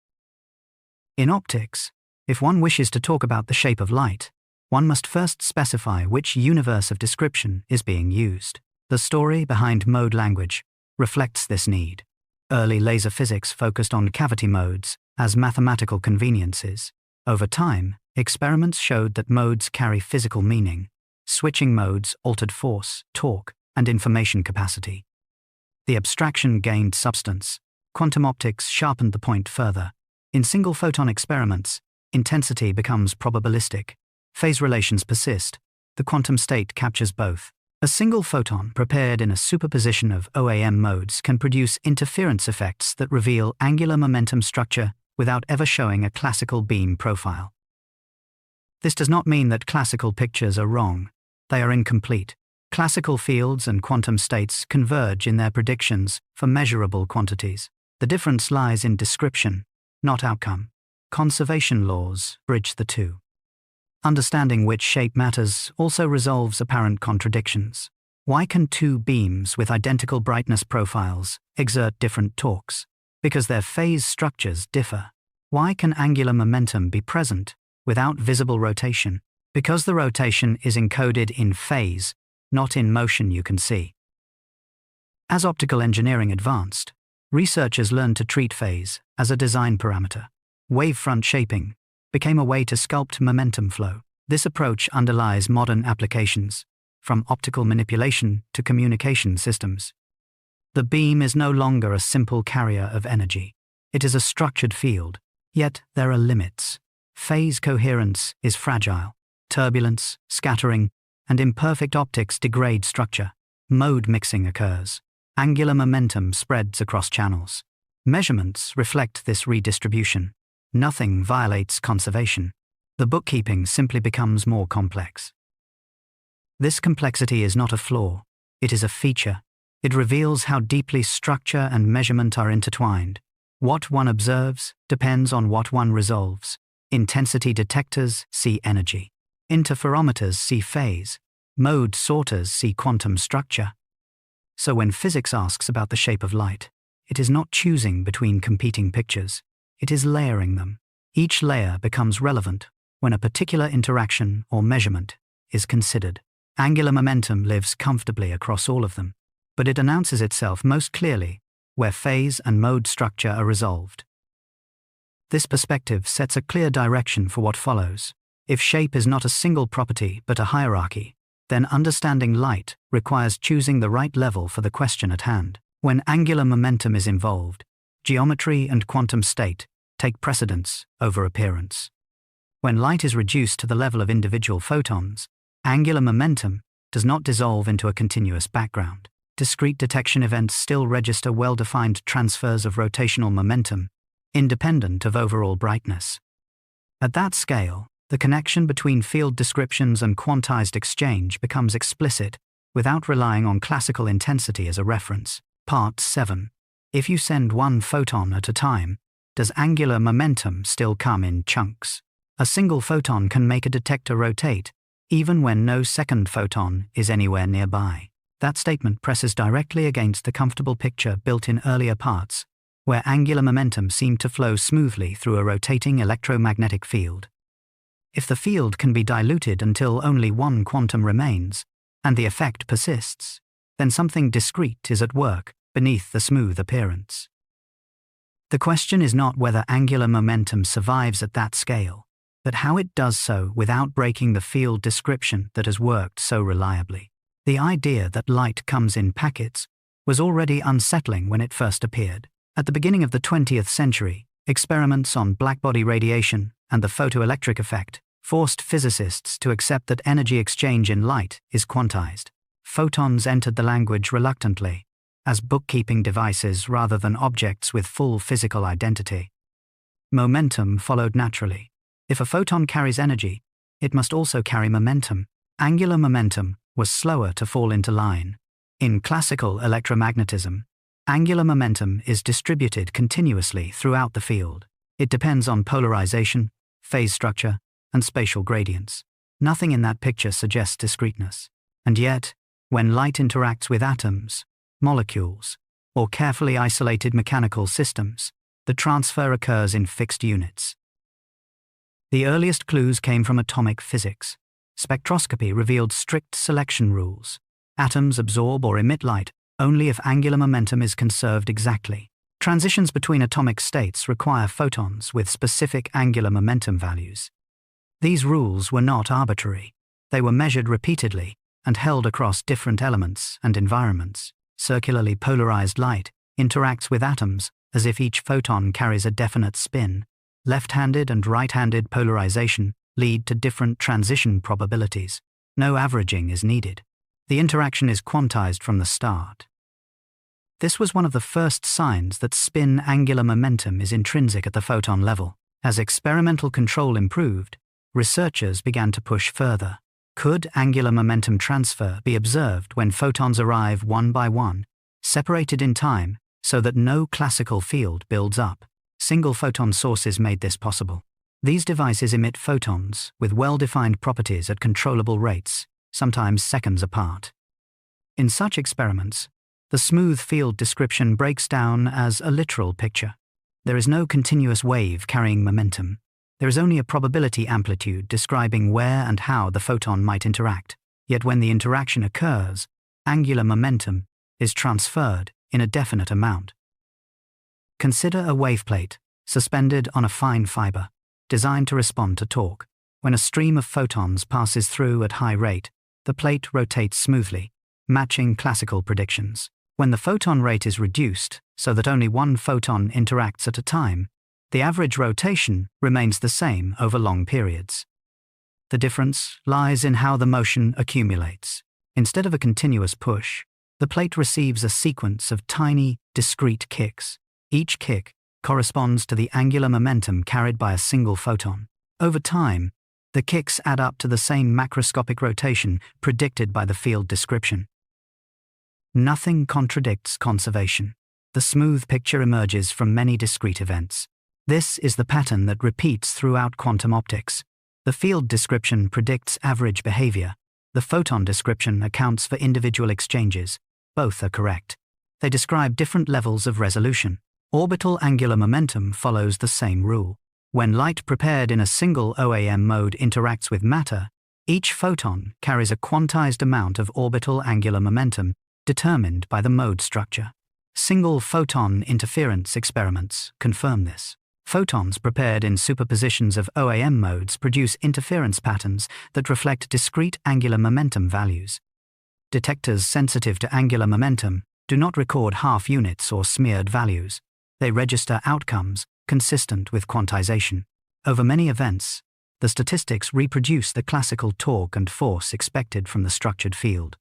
In optics, if one wishes to talk about the shape of light, one must first specify which universe of description is being used. The story behind mode language reflects this need. Early laser physics focused on cavity modes as mathematical conveniences. Over time, Experiments showed that modes carry physical meaning. Switching modes altered force, torque, and information capacity. The abstraction gained substance. Quantum optics sharpened the point further. In single-photon experiments, intensity becomes probabilistic. Phase relations persist. The quantum state captures both. A single photon prepared in a superposition of OAM modes can produce interference effects that reveal angular momentum structure without ever showing a classical beam profile. This does not mean that classical pictures are wrong. They are incomplete. Classical fields and quantum states converge in their predictions for measurable quantities. The difference lies in description, not outcome. Conservation laws bridge the two. Understanding which shape matters also resolves apparent contradictions. Why can two beams with identical brightness profiles exert different torques? Because their phase structures differ. Why can angular momentum be present without visible rotation? Because the rotation is encoded in phase, not in motion you can see. As optical engineering advanced, researchers learned to treat phase as a design parameter. Wavefront shaping became a way to sculpt momentum flow. This approach underlies modern applications, from optical manipulation to communication systems. The beam is no longer a simple carrier of energy. It is a structured field, yet there are limits. Phase coherence is fragile. Turbulence, scattering, and imperfect optics degrade structure. Mode mixing occurs. Angular momentum spreads across channels. Measurements reflect this redistribution. Nothing violates conservation. The bookkeeping simply becomes more complex. This complexity is not a flaw. It is a feature. It reveals how deeply structure and measurement are intertwined. What one observes depends on what one resolves. Intensity detectors see energy. Interferometers see phase. Mode sorters see quantum structure. So when physics asks about the shape of light, it is not choosing between competing pictures. It is layering them. Each layer becomes relevant when a particular interaction or measurement is considered. Angular momentum lives comfortably across all of them, but it announces itself most clearly where phase and mode structure are resolved. This perspective sets a clear direction for what follows. If shape is not a single property but a hierarchy, then understanding light requires choosing the right level for the question at hand. When angular momentum is involved, geometry and quantum state take precedence over appearance. When light is reduced to the level of individual photons, angular momentum does not dissolve into a continuous background. Discrete detection events still register well-defined transfers of rotational momentum, independent of overall brightness. At that scale, the connection between field descriptions and quantized exchange becomes explicit without relying on classical intensity as a reference. Part 7. If you send one photon at a time, does angular momentum still come in chunks? A single photon can make a detector rotate, even when no second photon is anywhere nearby. That statement presses directly against the comfortable picture built in earlier parts, where angular momentum seemed to flow smoothly through a rotating electromagnetic field. If the field can be diluted until only one quantum remains, and the effect persists, then something discrete is at work beneath the smooth appearance. The question is not whether angular momentum survives at that scale, but how it does so without breaking the field description that has worked so reliably. The idea that light comes in packets was already unsettling when it first appeared. At the beginning of the 20th century, experiments on blackbody radiation and the photoelectric effect forced physicists to accept that energy exchange in light is quantized. Photons entered the language reluctantly, as bookkeeping devices rather than objects with full physical identity. Momentum followed naturally. If a photon carries energy, it must also carry momentum. Angular momentum was slower to fall into line. In classical electromagnetism, angular momentum is distributed continuously throughout the field. It depends on polarization, phase structure, and spatial gradients. Nothing in that picture suggests discreteness. And yet, when light interacts with atoms, molecules, or carefully isolated mechanical systems, the transfer occurs in fixed units. The earliest clues came from atomic physics. Spectroscopy revealed strict selection rules. Atoms absorb or emit light only if angular momentum is conserved exactly. Transitions between atomic states require photons with specific angular momentum values. These rules were not arbitrary. They were measured repeatedly and held across different elements and environments. Circularly polarized light interacts with atoms as if each photon carries a definite spin. Left-handed and right-handed polarization lead to different transition probabilities. No averaging is needed. The interaction is quantized from the start. This was one of the first signs that spin angular momentum is intrinsic at the photon level. As experimental control improved, researchers began to push further. Could angular momentum transfer be observed when photons arrive one by one, separated in time so that no classical field builds up? Single photon sources made this possible. These devices emit photons with well-defined properties at controllable rates, sometimes seconds apart. In such experiments, the smooth field description breaks down as a literal picture. There is no continuous wave carrying momentum. There is only a probability amplitude describing where and how the photon might interact. Yet when the interaction occurs, angular momentum is transferred in a definite amount. Consider a waveplate suspended on a fine fiber, designed to respond to torque. When a stream of photons passes through at high rate, the plate rotates smoothly, matching classical predictions. When the photon rate is reduced so that only one photon interacts at a time, the average rotation remains the same over long periods. The difference lies in how the motion accumulates. Instead of a continuous push, the plate receives a sequence of tiny, discrete kicks. Each kick corresponds to the angular momentum carried by a single photon. Over time, the kicks add up to the same macroscopic rotation predicted by the field description. Nothing contradicts conservation. The smooth picture emerges from many discrete events. This is the pattern that repeats throughout quantum optics. The field description predicts average behavior. The photon description accounts for individual exchanges. Both are correct. They describe different levels of resolution. Orbital angular momentum follows the same rule. When light prepared in a single OAM mode interacts with matter, each photon carries a quantized amount of orbital angular momentum determined by the mode structure. Single photon interference experiments confirm this. Photons prepared in superpositions of OAM modes produce interference patterns that reflect discrete angular momentum values. Detectors sensitive to angular momentum do not record half units or smeared values. They register outcomes consistent with quantization. Over many events, the statistics reproduce the classical torque and force expected from the structured field.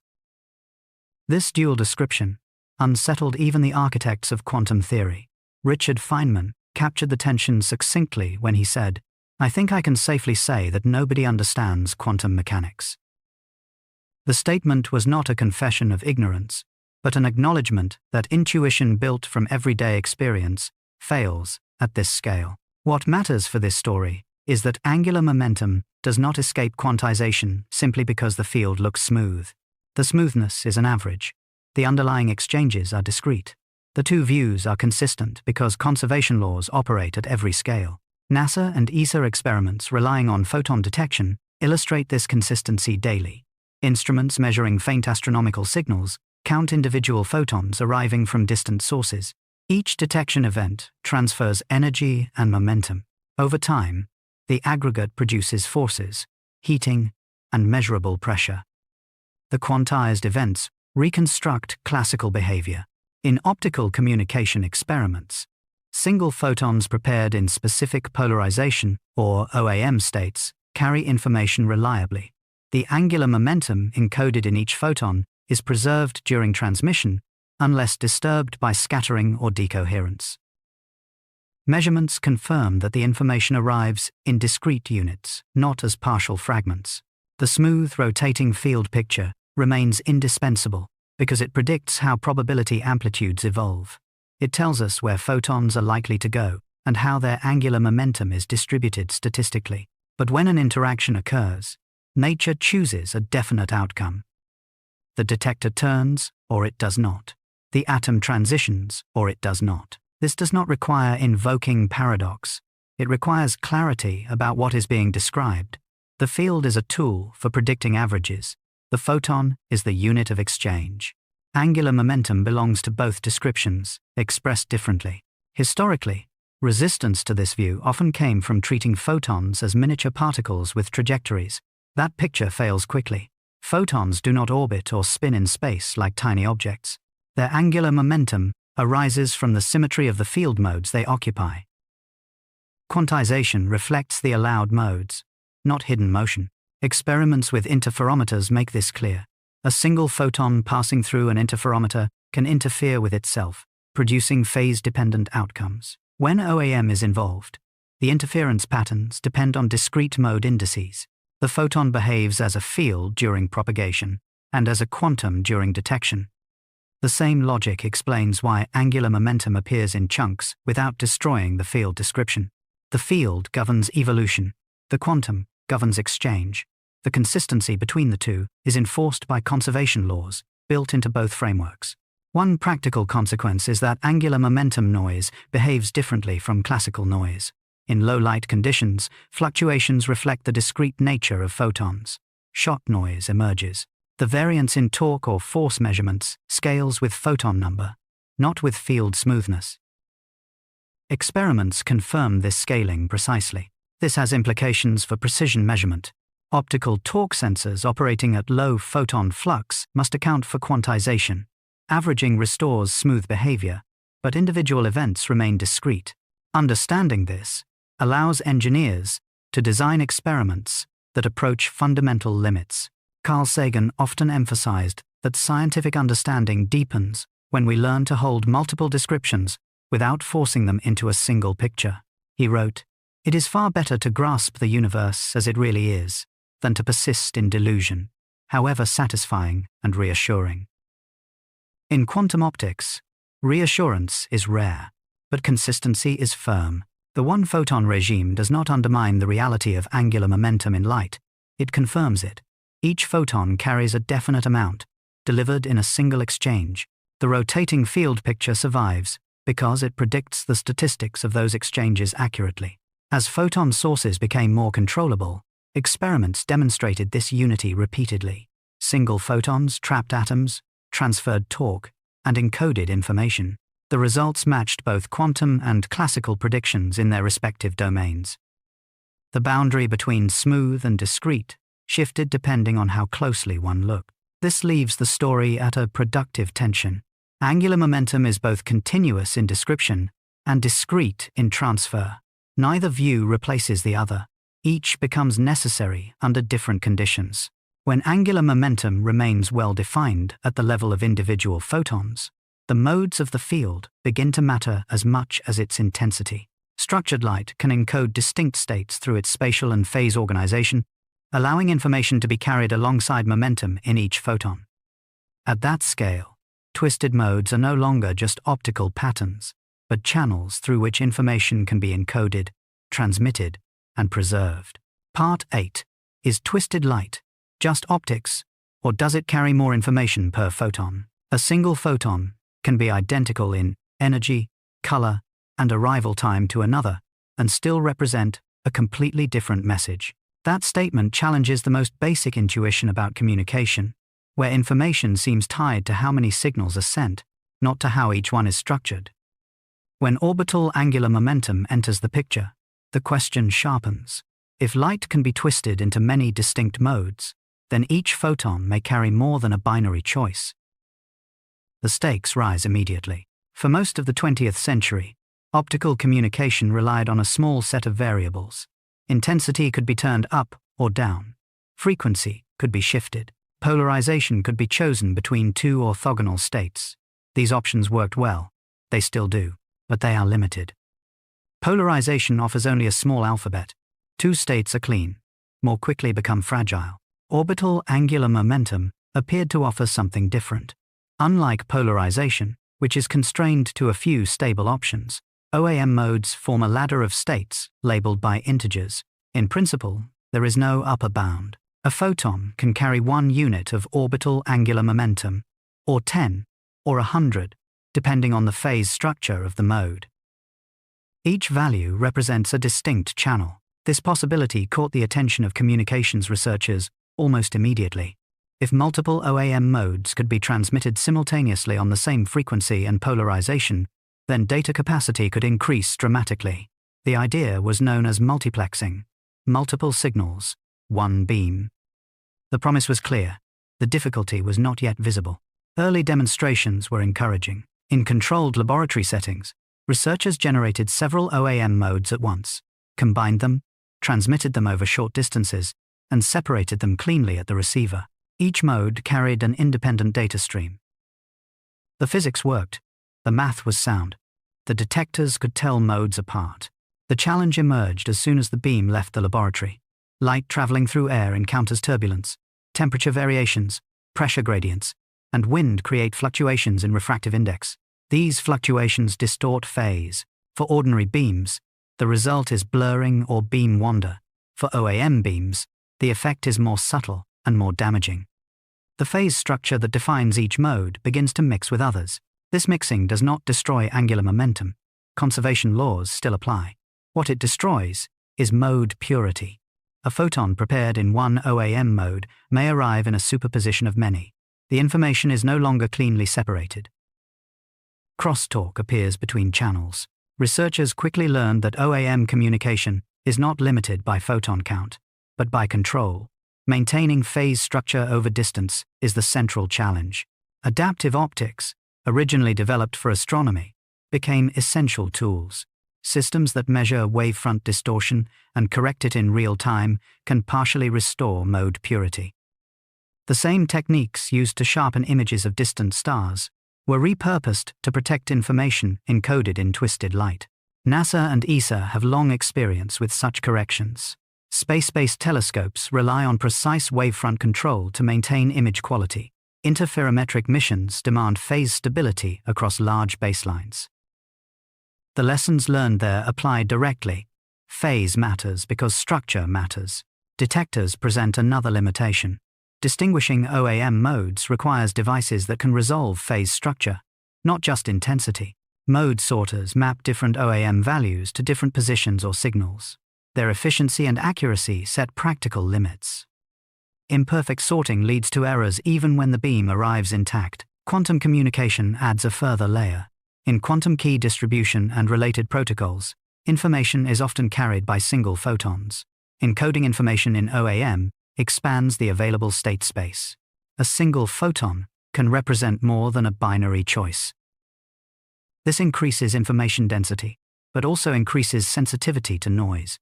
This dual description unsettled even the architects of quantum theory. Richard Feynman captured the tension succinctly when he said, "I think I can safely say that nobody understands quantum mechanics." The statement was not a confession of ignorance, but an acknowledgement that intuition built from everyday experience fails at this scale. What matters for this story is that angular momentum does not escape quantization simply because the field looks smooth. The smoothness is an average. The underlying exchanges are discrete. The two views are consistent because conservation laws operate at every scale. NASA and ESA experiments relying on photon detection illustrate this consistency daily. Instruments measuring faint astronomical signals count individual photons arriving from distant sources. Each detection event transfers energy and momentum. Over time, the aggregate produces forces, heating, and measurable pressure. The quantized events reconstruct classical behavior. In optical communication experiments, single photons prepared in specific polarization, or OAM states, carry information reliably. The angular momentum encoded in each photon is preserved during transmission unless disturbed by scattering or decoherence. Measurements confirm that the information arrives in discrete units, not as partial fragments. The smooth, rotating field picture remains indispensable because it predicts how probability amplitudes evolve. It tells us where photons are likely to go and how their angular momentum is distributed statistically. But when an interaction occurs, nature chooses a definite outcome. The detector turns, or it does not. The atom transitions, or it does not. This does not require invoking paradox. It requires clarity about what is being described. The field is a tool for predicting averages. The photon is the unit of exchange. Angular momentum belongs to both descriptions, expressed differently. Historically, Resistance to this view often came from treating photons as miniature particles with trajectories. That picture fails quickly. Photons do not orbit or spin in space like tiny objects. Their angular momentum arises from the symmetry of the field modes they occupy. Quantization reflects the allowed modes, not hidden motion. Experiments with interferometers make this clear. A single photon passing through an interferometer can interfere with itself, producing phase-dependent outcomes. When OAM is involved, the interference patterns depend on discrete mode indices. The photon behaves as a field during propagation and as a quantum during detection. The same logic explains why angular momentum appears in chunks without destroying the field description. The field governs evolution. The quantum governs exchange. The consistency between the two is enforced by conservation laws built into both frameworks. One practical consequence is that angular momentum noise behaves differently from classical noise. In low-light conditions, fluctuations reflect the discrete nature of photons. Shot noise emerges. The variance in torque or force measurements scales with photon number, not with field smoothness. Experiments confirm this scaling precisely. This has implications for precision measurement. Optical torque sensors operating at low photon flux must account for quantization. Averaging restores smooth behavior, but individual events remain discrete. Understanding this allows engineers to design experiments that approach fundamental limits. Carl Sagan often emphasized that scientific understanding deepens when we learn to hold multiple descriptions without forcing them into a single picture. He wrote, "It is far better to grasp the universe as it really is than to persist in delusion, however satisfying and reassuring." In quantum optics, reassurance is rare, but consistency is firm. The one-photon regime does not undermine the reality of angular momentum in light. It confirms it. Each photon carries a definite amount, delivered in a single exchange. The rotating field picture survives because it predicts the statistics of those exchanges accurately. As photon sources became more controllable, experiments demonstrated this unity repeatedly. Single photons trapped atoms, transferred torque, and encoded information. The results matched both quantum and classical predictions in their respective domains. The boundary between smooth and discrete shifted depending on how closely one looked. This leaves the story at a productive tension. Angular momentum is both continuous in description and discrete in transfer. Neither view replaces the other. Each becomes necessary under different conditions. When angular momentum remains well-defined at the level of individual photons, the modes of the field begin to matter as much as its intensity. Structured light can encode distinct states through its spatial and phase organization, allowing information to be carried alongside momentum in each photon. At that scale, twisted modes are no longer just optical patterns, but channels through which information can be encoded, transmitted, and preserved. Part 8. Is twisted light just optics, or does it carry more information per photon? A single photon can be identical in energy, color, and arrival time to another, and still represent a completely different message. That statement challenges the most basic intuition about communication, where information seems tied to how many signals are sent, not to how each one is structured. When orbital angular momentum enters the picture, the question sharpens. If light can be twisted into many distinct modes, then each photon may carry more than a binary choice. The stakes rise immediately. For most of the 20th century, optical communication relied on a small set of variables. Intensity could be turned up or down. Frequency could be shifted. Polarization could be chosen between two orthogonal states. These options worked well. They still do, but they are limited. Polarization offers only a small alphabet. Two states are clean, more quickly become fragile. Orbital angular momentum appeared to offer something different. Unlike polarization, which is constrained to a few stable options, OAM modes form a ladder of states labeled by integers. In principle, there is no upper bound. A photon can carry 1 unit of orbital angular momentum, or 10, or 100, depending on the phase structure of the mode. Each value represents a distinct channel. This possibility caught the attention of communications researchers almost immediately. If multiple OAM modes could be transmitted simultaneously on the same frequency and polarization, then data capacity could increase dramatically. The idea was known as multiplexing, multiple signals, one beam. The promise was clear. The difficulty was not yet visible. Early demonstrations were encouraging. In controlled laboratory settings, researchers generated several OAM modes at once, combined them, transmitted them over short distances, and separated them cleanly at the receiver. Each mode carried an independent data stream. The physics worked. The math was sound. The detectors could tell modes apart. The challenge emerged as soon as the beam left the laboratory. Light traveling through air encounters turbulence, temperature variations, pressure gradients, and wind create fluctuations in refractive index. These fluctuations distort phase. For ordinary beams, the result is blurring or beam wander. For OAM beams, the effect is more subtle and more damaging. The phase structure that defines each mode begins to mix with others. This mixing does not destroy angular momentum. Conservation laws still apply. What it destroys is mode purity. A photon prepared in one OAM mode may arrive in a superposition of many. The information is no longer cleanly separated. Crosstalk appears between channels. Researchers quickly learned that OAM communication is not limited by photon count, but by control. Maintaining phase structure over distance is the central challenge. Adaptive optics, originally developed for astronomy, became essential tools. Systems that measure wavefront distortion and correct it in real time can partially restore mode purity. The same techniques used to sharpen images of distant stars were repurposed to protect information encoded in twisted light. NASA and ESA have long experience with such corrections. Space-based telescopes rely on precise wavefront control to maintain image quality. Interferometric missions demand phase stability across large baselines. The lessons learned there apply directly. Phase matters because structure matters. Detectors present another limitation. Distinguishing OAM modes requires devices that can resolve phase structure, not just intensity. Mode sorters map different OAM values to different positions or signals. Their efficiency and accuracy set practical limits. Imperfect sorting leads to errors even when the beam arrives intact. Quantum communication adds a further layer. In quantum key distribution and related protocols, information is often carried by single photons. Encoding information in OAM expands the available state space. A single photon can represent more than a binary choice. This increases information density, but also increases sensitivity to noise.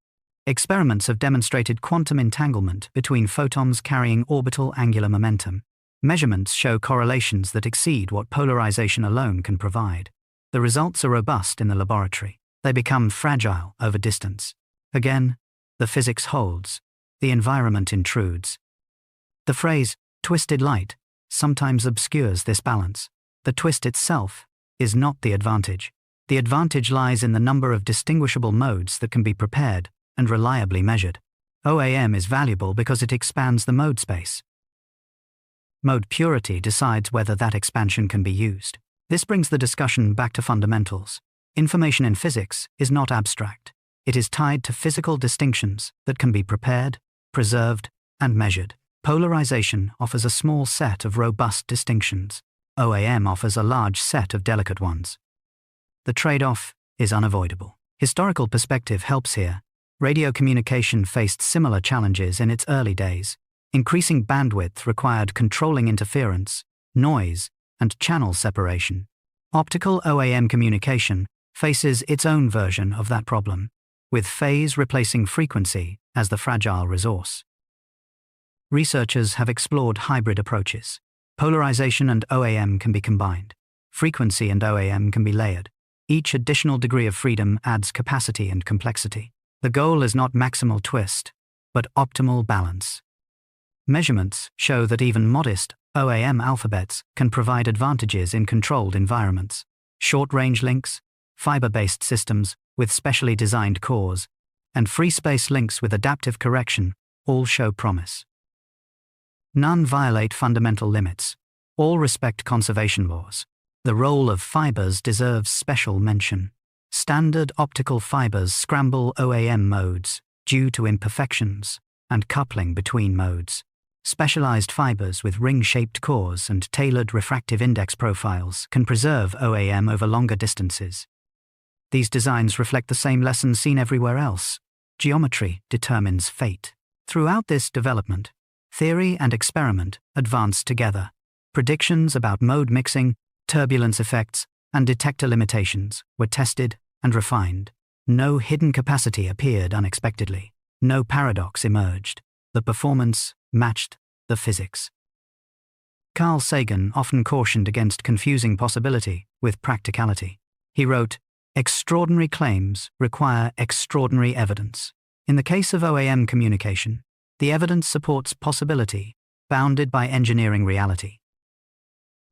Experiments have demonstrated quantum entanglement between photons carrying orbital angular momentum. Measurements show correlations that exceed what polarization alone can provide. The results are robust in the laboratory. They become fragile over distance. Again, the physics holds. The environment intrudes. The phrase, twisted light, sometimes obscures this balance. The twist itself is not the advantage. The advantage lies in the number of distinguishable modes that can be prepared and reliably measured. OAM is valuable because it expands the mode space. Mode purity decides whether that expansion can be used. This brings the discussion back to fundamentals. Information in physics is not abstract. It is tied to physical distinctions that can be prepared, preserved, and measured. Polarization offers a small set of robust distinctions. OAM offers a large set of delicate ones. The trade-off is unavoidable. Historical perspective helps here. Radio communication faced similar challenges in its early days. Increasing bandwidth required controlling interference, noise, and channel separation. Optical OAM communication faces its own version of that problem, with phase replacing frequency as the fragile resource. Researchers have explored hybrid approaches. Polarization and OAM can be combined. Frequency and OAM can be layered. Each additional degree of freedom adds capacity and complexity. The goal is not maximal twist, but optimal balance. Measurements show that even modest OAM alphabets can provide advantages in controlled environments. Short-range links, fiber-based systems with specially designed cores, and free-space links with adaptive correction all show promise. None violate fundamental limits. All respect conservation laws. The role of fibers deserves special mention. Standard optical fibers scramble OAM modes due to imperfections and coupling between modes. Specialized fibers with ring-shaped cores and tailored refractive index profiles can preserve OAM over longer distances. These designs reflect the same lesson seen everywhere else. Geometry determines fate. Throughout this development, theory and experiment advanced together. Predictions about mode mixing, turbulence effects, and detector limitations were tested and refined. No hidden capacity appeared unexpectedly. No paradox emerged. The performance matched the physics. Carl Sagan often cautioned against confusing possibility with practicality. He wrote, "Extraordinary claims require extraordinary evidence." In the case of OAM communication, the evidence supports possibility, bounded by engineering reality.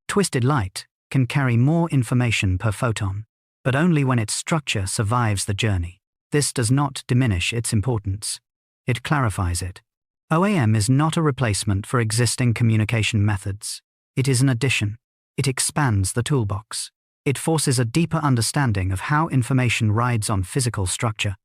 Twisted light can carry more information per photon, but only when its structure survives the journey. This does not diminish its importance. It clarifies it. OAM is not a replacement for existing communication methods. It is an addition. It expands the toolbox. It forces a deeper understanding of how information rides on physical structure.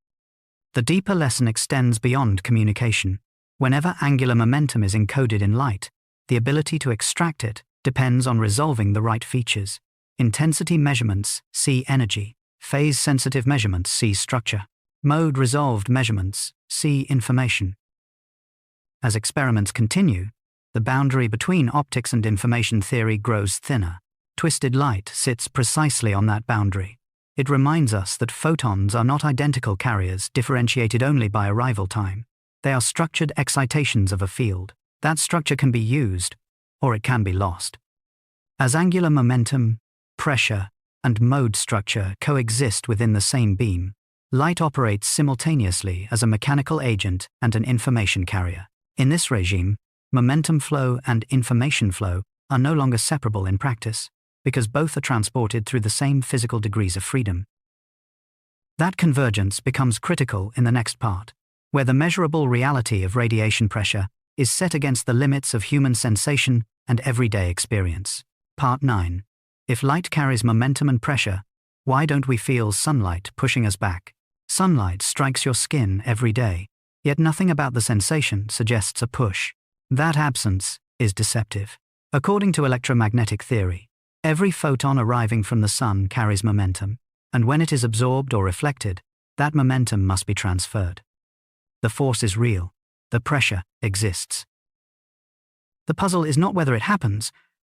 The deeper lesson extends beyond communication. Whenever angular momentum is encoded in light, the ability to extract it depends on resolving the right features. Intensity measurements see energy. Phase-sensitive measurements see structure. Mode-resolved measurements see information. As experiments continue, the boundary between optics and information theory grows thinner. Twisted light sits precisely on that boundary. It reminds us that photons are not identical carriers differentiated only by arrival time. They are structured excitations of a field. That structure can be used, or it can be lost. As angular momentum, pressure, and mode structure coexist within the same beam, light operates simultaneously as a mechanical agent and an information carrier. In this regime, momentum flow and information flow are no longer separable in practice, because both are transported through the same physical degrees of freedom. That convergence becomes critical in the next part, where the measurable reality of radiation pressure is set against the limits of human sensation and everyday experience. Part 9. If light carries momentum and pressure, why don't we feel sunlight pushing us back? Sunlight strikes your skin every day, yet nothing about the sensation suggests a push. That absence is deceptive. According to electromagnetic theory, every photon arriving from the sun carries momentum, and when it is absorbed or reflected, that momentum must be transferred. The force is real. The pressure exists. The puzzle is not whether it happens,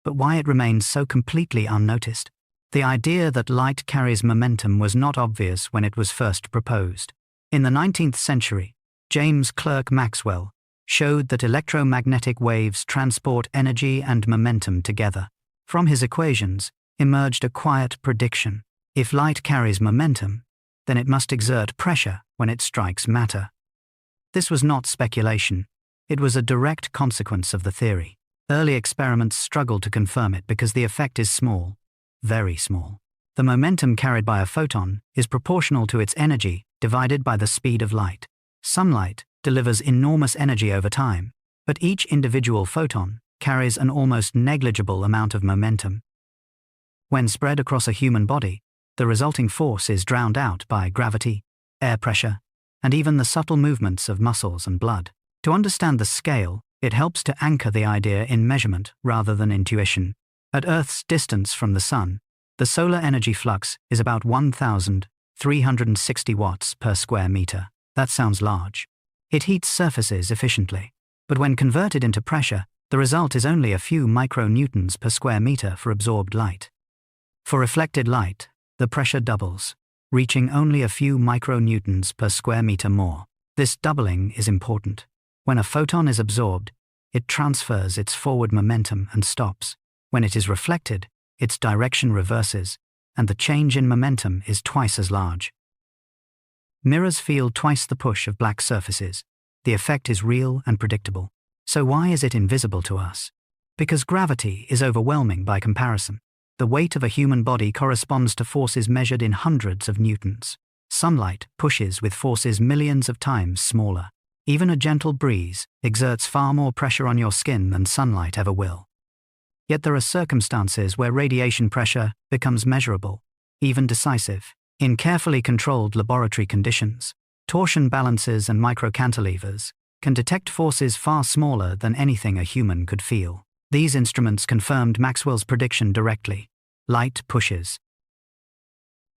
but why it remains so completely unnoticed. The idea that light carries momentum was not obvious when it was first proposed. In the 19th century, James Clerk Maxwell showed that electromagnetic waves transport energy and momentum together. From his equations emerged a quiet prediction. If light carries momentum, then it must exert pressure when it strikes matter. This was not speculation. It was a direct consequence of the theory. Early experiments struggled to confirm it because the effect is small, very small. The momentum carried by a photon is proportional to its energy divided by the speed of light. Sunlight delivers enormous energy over time, but each individual photon carries an almost negligible amount of momentum. When spread across a human body, the resulting force is drowned out by gravity, air pressure, and even the subtle movements of muscles and blood. To understand the scale, it helps to anchor the idea in measurement rather than intuition. At Earth's distance from the Sun, the solar energy flux is about 1,360 watts per square meter. That sounds large. It heats surfaces efficiently, but when converted into pressure, the result is only a few micronewtons per square meter for absorbed light. For reflected light, the pressure doubles, reaching only a few micronewtons per square meter more. This doubling is important. When a photon is absorbed, it transfers its forward momentum and stops. When it is reflected, its direction reverses, and the change in momentum is twice as large. Mirrors feel twice the push of black surfaces. The effect is real and predictable. So why is it invisible to us? Because gravity is overwhelming by comparison. The weight of a human body corresponds to forces measured in hundreds of newtons. Sunlight pushes with forces millions of times smaller. Even a gentle breeze exerts far more pressure on your skin than sunlight ever will. Yet there are circumstances where radiation pressure becomes measurable, even decisive. In carefully controlled laboratory conditions, torsion balances and microcantilevers can detect forces far smaller than anything a human could feel. These instruments confirmed Maxwell's prediction directly. Light pushes.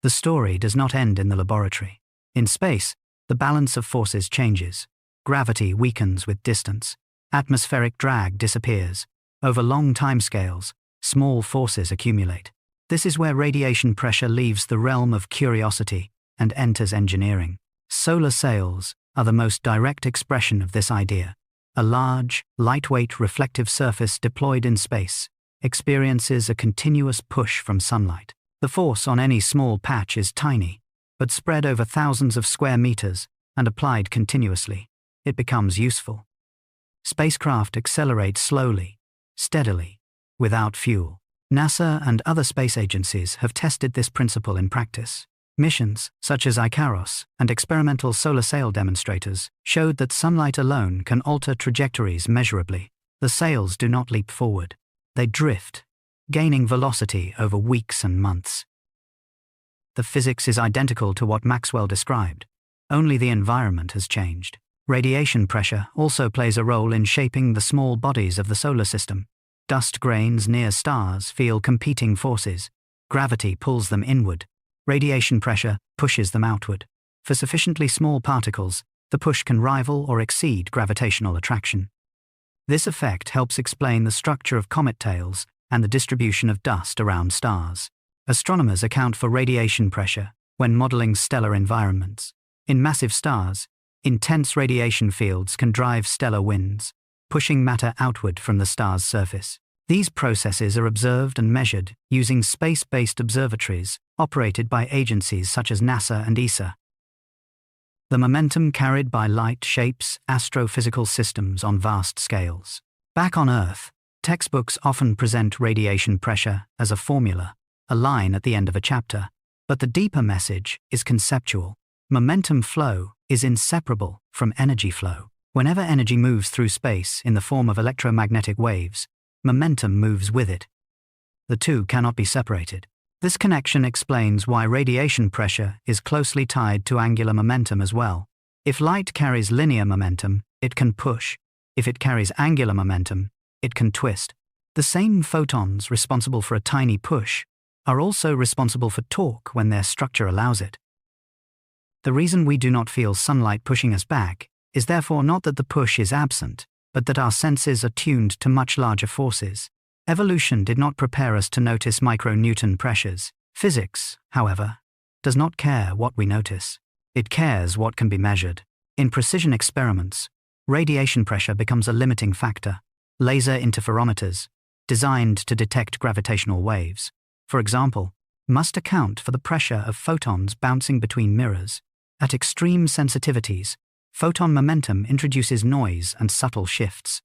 The story does not end in the laboratory. In space, the balance of forces changes. Gravity weakens with distance. Atmospheric drag disappears. Over long timescales, small forces accumulate. This is where radiation pressure leaves the realm of curiosity and enters engineering. Solar sails are the most direct expression of this idea. A large, lightweight reflective surface deployed in space experiences a continuous push from sunlight. The force on any small patch is tiny, but spread over thousands of square meters and applied continuously, it becomes useful. Spacecraft accelerate slowly, steadily, without fuel. NASA and other space agencies have tested this principle in practice. Missions, such as Icaros and experimental solar sail demonstrators, showed that sunlight alone can alter trajectories measurably. The sails do not leap forward. They drift, gaining velocity over weeks and months. The physics is identical to what Maxwell described. Only the environment has changed. Radiation pressure also plays a role in shaping the small bodies of the solar system. Dust grains near stars feel competing forces. Gravity pulls them inward. Radiation pressure pushes them outward. For sufficiently small particles, the push can rival or exceed gravitational attraction. This effect helps explain the structure of comet tails and the distribution of dust around stars. Astronomers account for radiation pressure when modeling stellar environments. In massive stars, intense radiation fields can drive stellar winds, pushing matter outward from the star's surface. These processes are observed and measured using space-based observatories operated by agencies such as NASA and ESA. The momentum carried by light shapes astrophysical systems on vast scales. Back on Earth, textbooks often present radiation pressure as a formula, a line at the end of a chapter, but the deeper message is conceptual. Momentum flow is inseparable from energy flow. Whenever energy moves through space in the form of electromagnetic waves, momentum moves with it. The two cannot be separated. This connection explains why radiation pressure is closely tied to angular momentum as well. If light carries linear momentum, it can push. If it carries angular momentum, it can twist. The same photons responsible for a tiny push are also responsible for torque when their structure allows it. The reason we do not feel sunlight pushing us back is therefore not that the push is absent, but that our senses are tuned to much larger forces. Evolution did not prepare us to notice micronewton pressures. Physics, however, does not care what we notice. It cares what can be measured. In precision experiments, radiation pressure becomes a limiting factor. Laser interferometers, designed to detect gravitational waves, for example, must account for the pressure of photons bouncing between mirrors. At extreme sensitivities, photon momentum introduces noise and subtle shifts.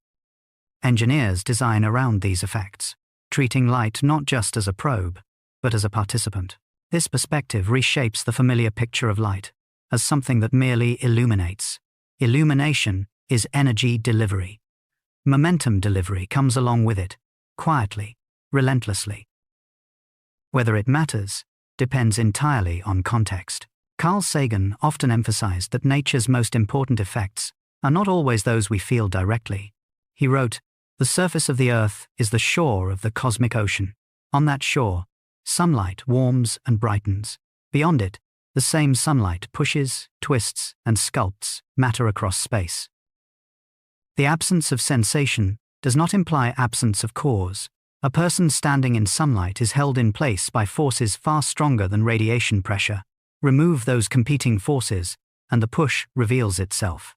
Engineers design around these effects, treating light not just as a probe, but as a participant. This perspective reshapes the familiar picture of light as something that merely illuminates. Illumination is energy delivery. Momentum delivery comes along with it, quietly, relentlessly. Whether it matters depends entirely on context. Carl Sagan often emphasized that nature's most important effects are not always those we feel directly. He wrote, "The surface of the Earth is the shore of the cosmic ocean. On that shore, sunlight warms and brightens. Beyond it, the same sunlight pushes, twists, and sculpts matter across space." The absence of sensation does not imply absence of cause. A person standing in sunlight is held in place by forces far stronger than radiation pressure. Remove those competing forces, and the push reveals itself.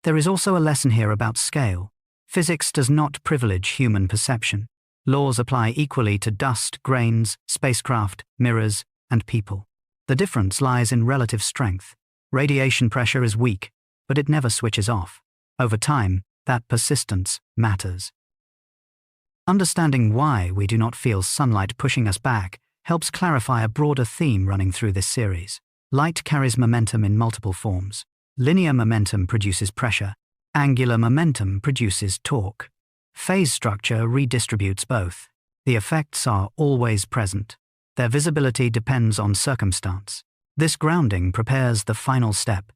There is also a lesson here about scale. Physics does not privilege human perception. Laws apply equally to dust, grains, spacecraft, mirrors, and people. The difference lies in relative strength. Radiation pressure is weak, but it never switches off. Over time, that persistence matters. Understanding why we do not feel sunlight pushing us back helps clarify a broader theme running through this series. Light carries momentum in multiple forms. Linear momentum produces pressure. Angular momentum produces torque. Phase structure redistributes both. The effects are always present. Their visibility depends on circumstance. This grounding prepares the final step.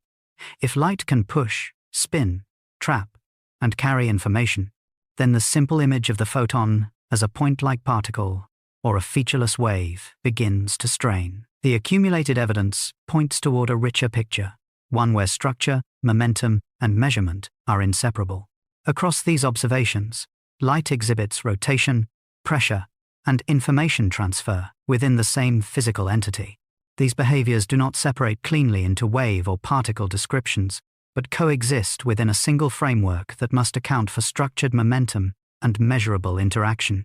If light can push, spin, trap, and carry information, then the simple image of the photon as a point-like particle or a featureless wave begins to strain. The accumulated evidence points toward a richer picture, one where structure, momentum, and measurement are inseparable. Across these observations, light exhibits rotation, pressure, and information transfer within the same physical entity. These behaviors do not separate cleanly into wave or particle descriptions, but coexist within a single framework that must account for structured momentum and measurable interaction.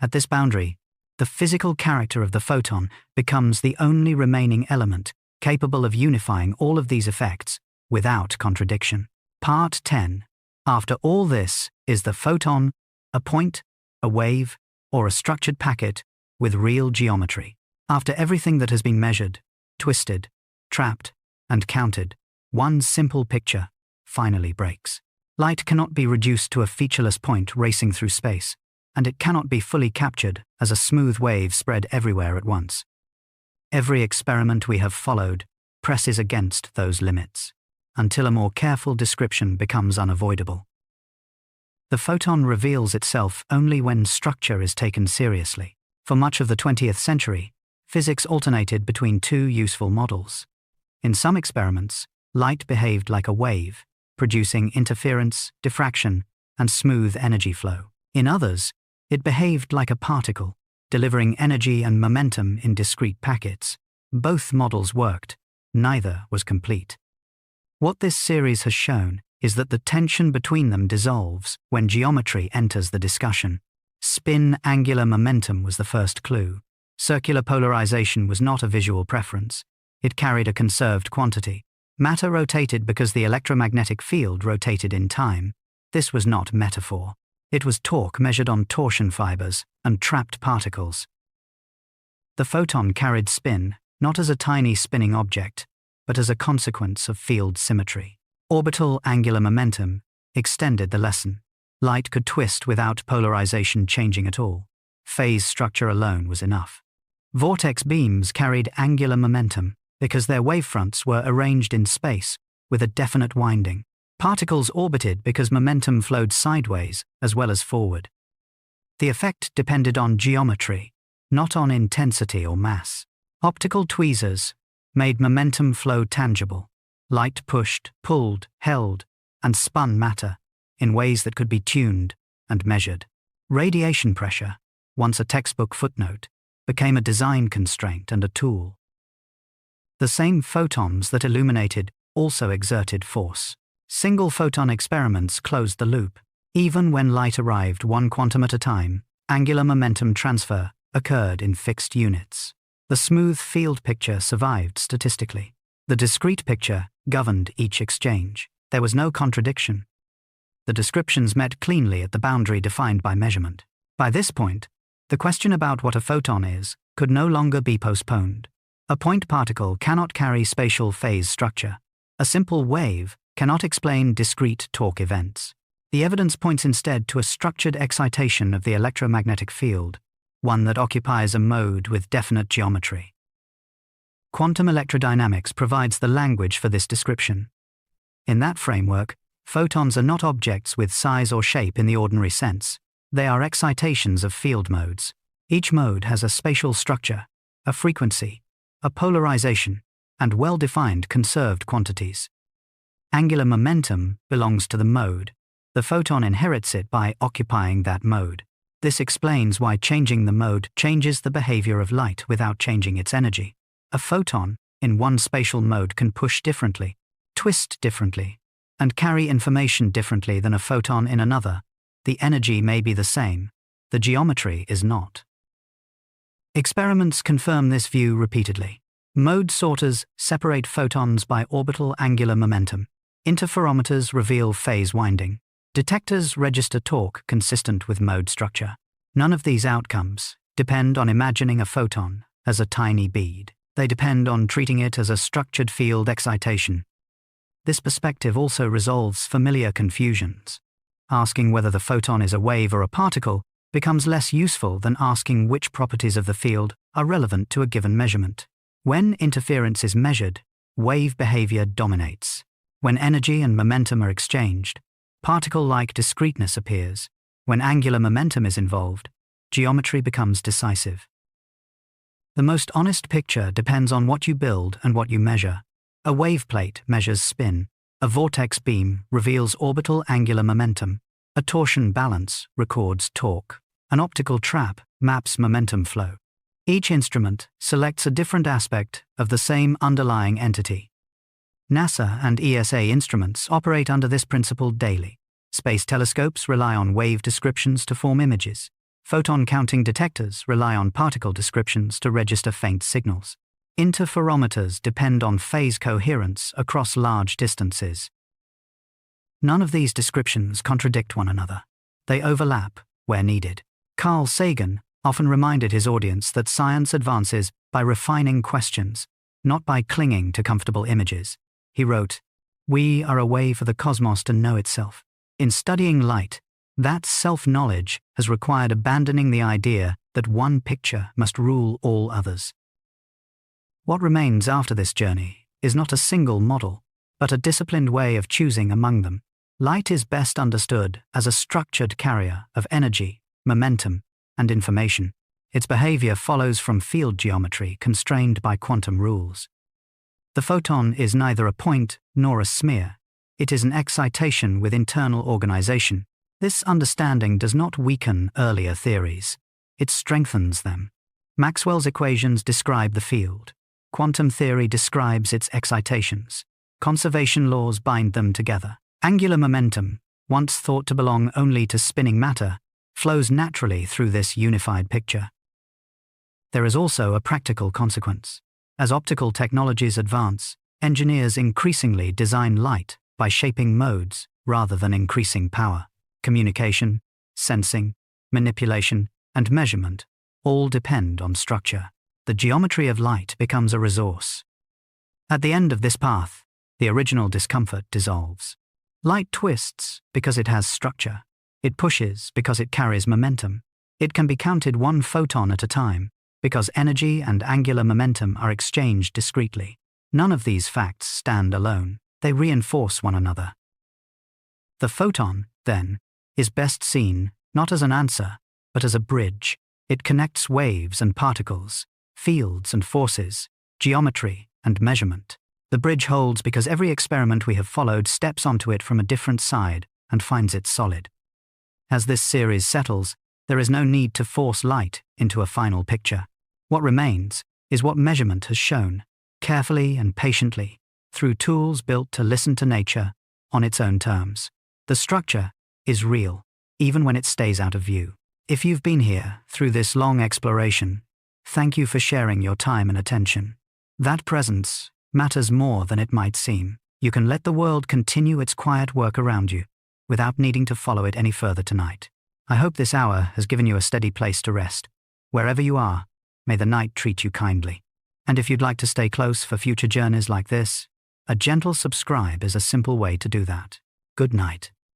At this boundary, the physical character of the photon becomes the only remaining element capable of unifying all of these effects without contradiction. Part 10. After all this, is the photon a point, a wave, or a structured packet with real geometry? After everything that has been measured, twisted, trapped, and counted, one simple picture finally breaks. Light cannot be reduced to a featureless point racing through space, and it cannot be fully captured as a smooth wave spread everywhere at once. Every experiment we have followed presses against those limits, until a more careful description becomes unavoidable. The photon reveals itself only when structure is taken seriously. For much of the 20th century, physics alternated between two useful models. In some experiments, light behaved like a wave, producing interference, diffraction, and smooth energy flow. In others, it behaved like a particle, delivering energy and momentum in discrete packets. Both models worked, neither was complete. What this series has shown is that the tension between them dissolves when geometry enters the discussion. Spin angular momentum was the first clue. Circular polarization was not a visual preference. It carried a conserved quantity. Matter rotated because the electromagnetic field rotated in time. This was not metaphor. It was torque measured on torsion fibers and trapped particles. The photon carried spin, not as a tiny spinning object, but as a consequence of field symmetry. Orbital angular momentum extended the lesson. Light could twist without polarization changing at all. Phase structure alone was enough. Vortex beams carried angular momentum because their wavefronts were arranged in space with a definite winding. Particles orbited because momentum flowed sideways as well as forward. The effect depended on geometry, not on intensity or mass. Optical tweezers made momentum flow tangible. Light pushed, pulled, held, and spun matter in ways that could be tuned and measured. Radiation pressure, once a textbook footnote, became a design constraint and a tool. The same photons that illuminated also exerted force. Single photon experiments closed the loop. Even when light arrived one quantum at a time, angular momentum transfer occurred in fixed units. The smooth field picture survived statistically. The discrete picture governed each exchange. There was no contradiction. The descriptions met cleanly at the boundary defined by measurement. By this point, the question about what a photon is could no longer be postponed. A point particle cannot carry spatial phase structure. A simple wave cannot explain discrete torque events. The evidence points instead to a structured excitation of the electromagnetic field, one that occupies a mode with definite geometry. Quantum electrodynamics provides the language for this description. In that framework, photons are not objects with size or shape in the ordinary sense. They are excitations of field modes. Each mode has a spatial structure, a frequency, a polarization, and well-defined conserved quantities. Angular momentum belongs to the mode. The photon inherits it by occupying that mode. This explains why changing the mode changes the behavior of light without changing its energy. A photon in one spatial mode can push differently, twist differently, and carry information differently than a photon in another. The energy may be the same, the geometry is not. Experiments confirm this view repeatedly. Mode sorters separate photons by orbital angular momentum. Interferometers reveal phase winding. Detectors register torque consistent with mode structure. None of these outcomes depend on imagining a photon as a tiny bead. They depend on treating it as a structured field excitation. This perspective also resolves familiar confusions. Asking whether the photon is a wave or a particle becomes less useful than asking which properties of the field are relevant to a given measurement. When interference is measured, wave behavior dominates. When energy and momentum are exchanged, particle-like discreteness appears. When angular momentum is involved, geometry becomes decisive. The most honest picture depends on what you build and what you measure. A wave plate measures spin. A vortex beam reveals orbital angular momentum. A torsion balance records torque. An optical trap maps momentum flow. Each instrument selects a different aspect of the same underlying entity. NASA and ESA instruments operate under this principle daily. Space telescopes rely on wave descriptions to form images. Photon counting detectors rely on particle descriptions to register faint signals. Interferometers depend on phase coherence across large distances. None of these descriptions contradict one another. They overlap where needed. Carl Sagan often reminded his audience that science advances by refining questions, not by clinging to comfortable images. He wrote, "We are a way for the cosmos to know itself. In studying light, that self-knowledge has required abandoning the idea that one picture must rule all others." What remains after this journey is not a single model, but a disciplined way of choosing among them. Light is best understood as a structured carrier of energy, momentum, and information. Its behavior follows from field geometry constrained by quantum rules. The photon is neither a point nor a smear. It is an excitation with internal organization. This understanding does not weaken earlier theories. It strengthens them. Maxwell's equations describe the field. Quantum theory describes its excitations. Conservation laws bind them together. Angular momentum, once thought to belong only to spinning matter, flows naturally through this unified picture. There is also a practical consequence. As optical technologies advance, engineers increasingly design light by shaping modes rather than increasing power. Communication, sensing, manipulation, and measurement all depend on structure. The geometry of light becomes a resource. At the end of this path, the original discomfort dissolves. Light twists because it has structure. It pushes because it carries momentum. It can be counted one photon at a time because energy and angular momentum are exchanged discretely. None of these facts stand alone. They reinforce one another. The photon, then, is best seen not as an answer, but as a bridge. It connects waves and particles, fields and forces, geometry and measurement. The bridge holds because every experiment we have followed steps onto it from a different side and finds it solid. As this series settles, there is no need to force light into a final picture. What remains is what measurement has shown, carefully and patiently, through tools built to listen to nature on its own terms. The structure is real, even when it stays out of view. If you've been here through this long exploration, thank you for sharing your time and attention. That presence matters more than it might seem. You can let the world continue its quiet work around you, without needing to follow it any further tonight. I hope this hour has given you a steady place to rest. Wherever you are, may the night treat you kindly. And if you'd like to stay close for future journeys like this, a gentle subscribe is a simple way to do that. Good night.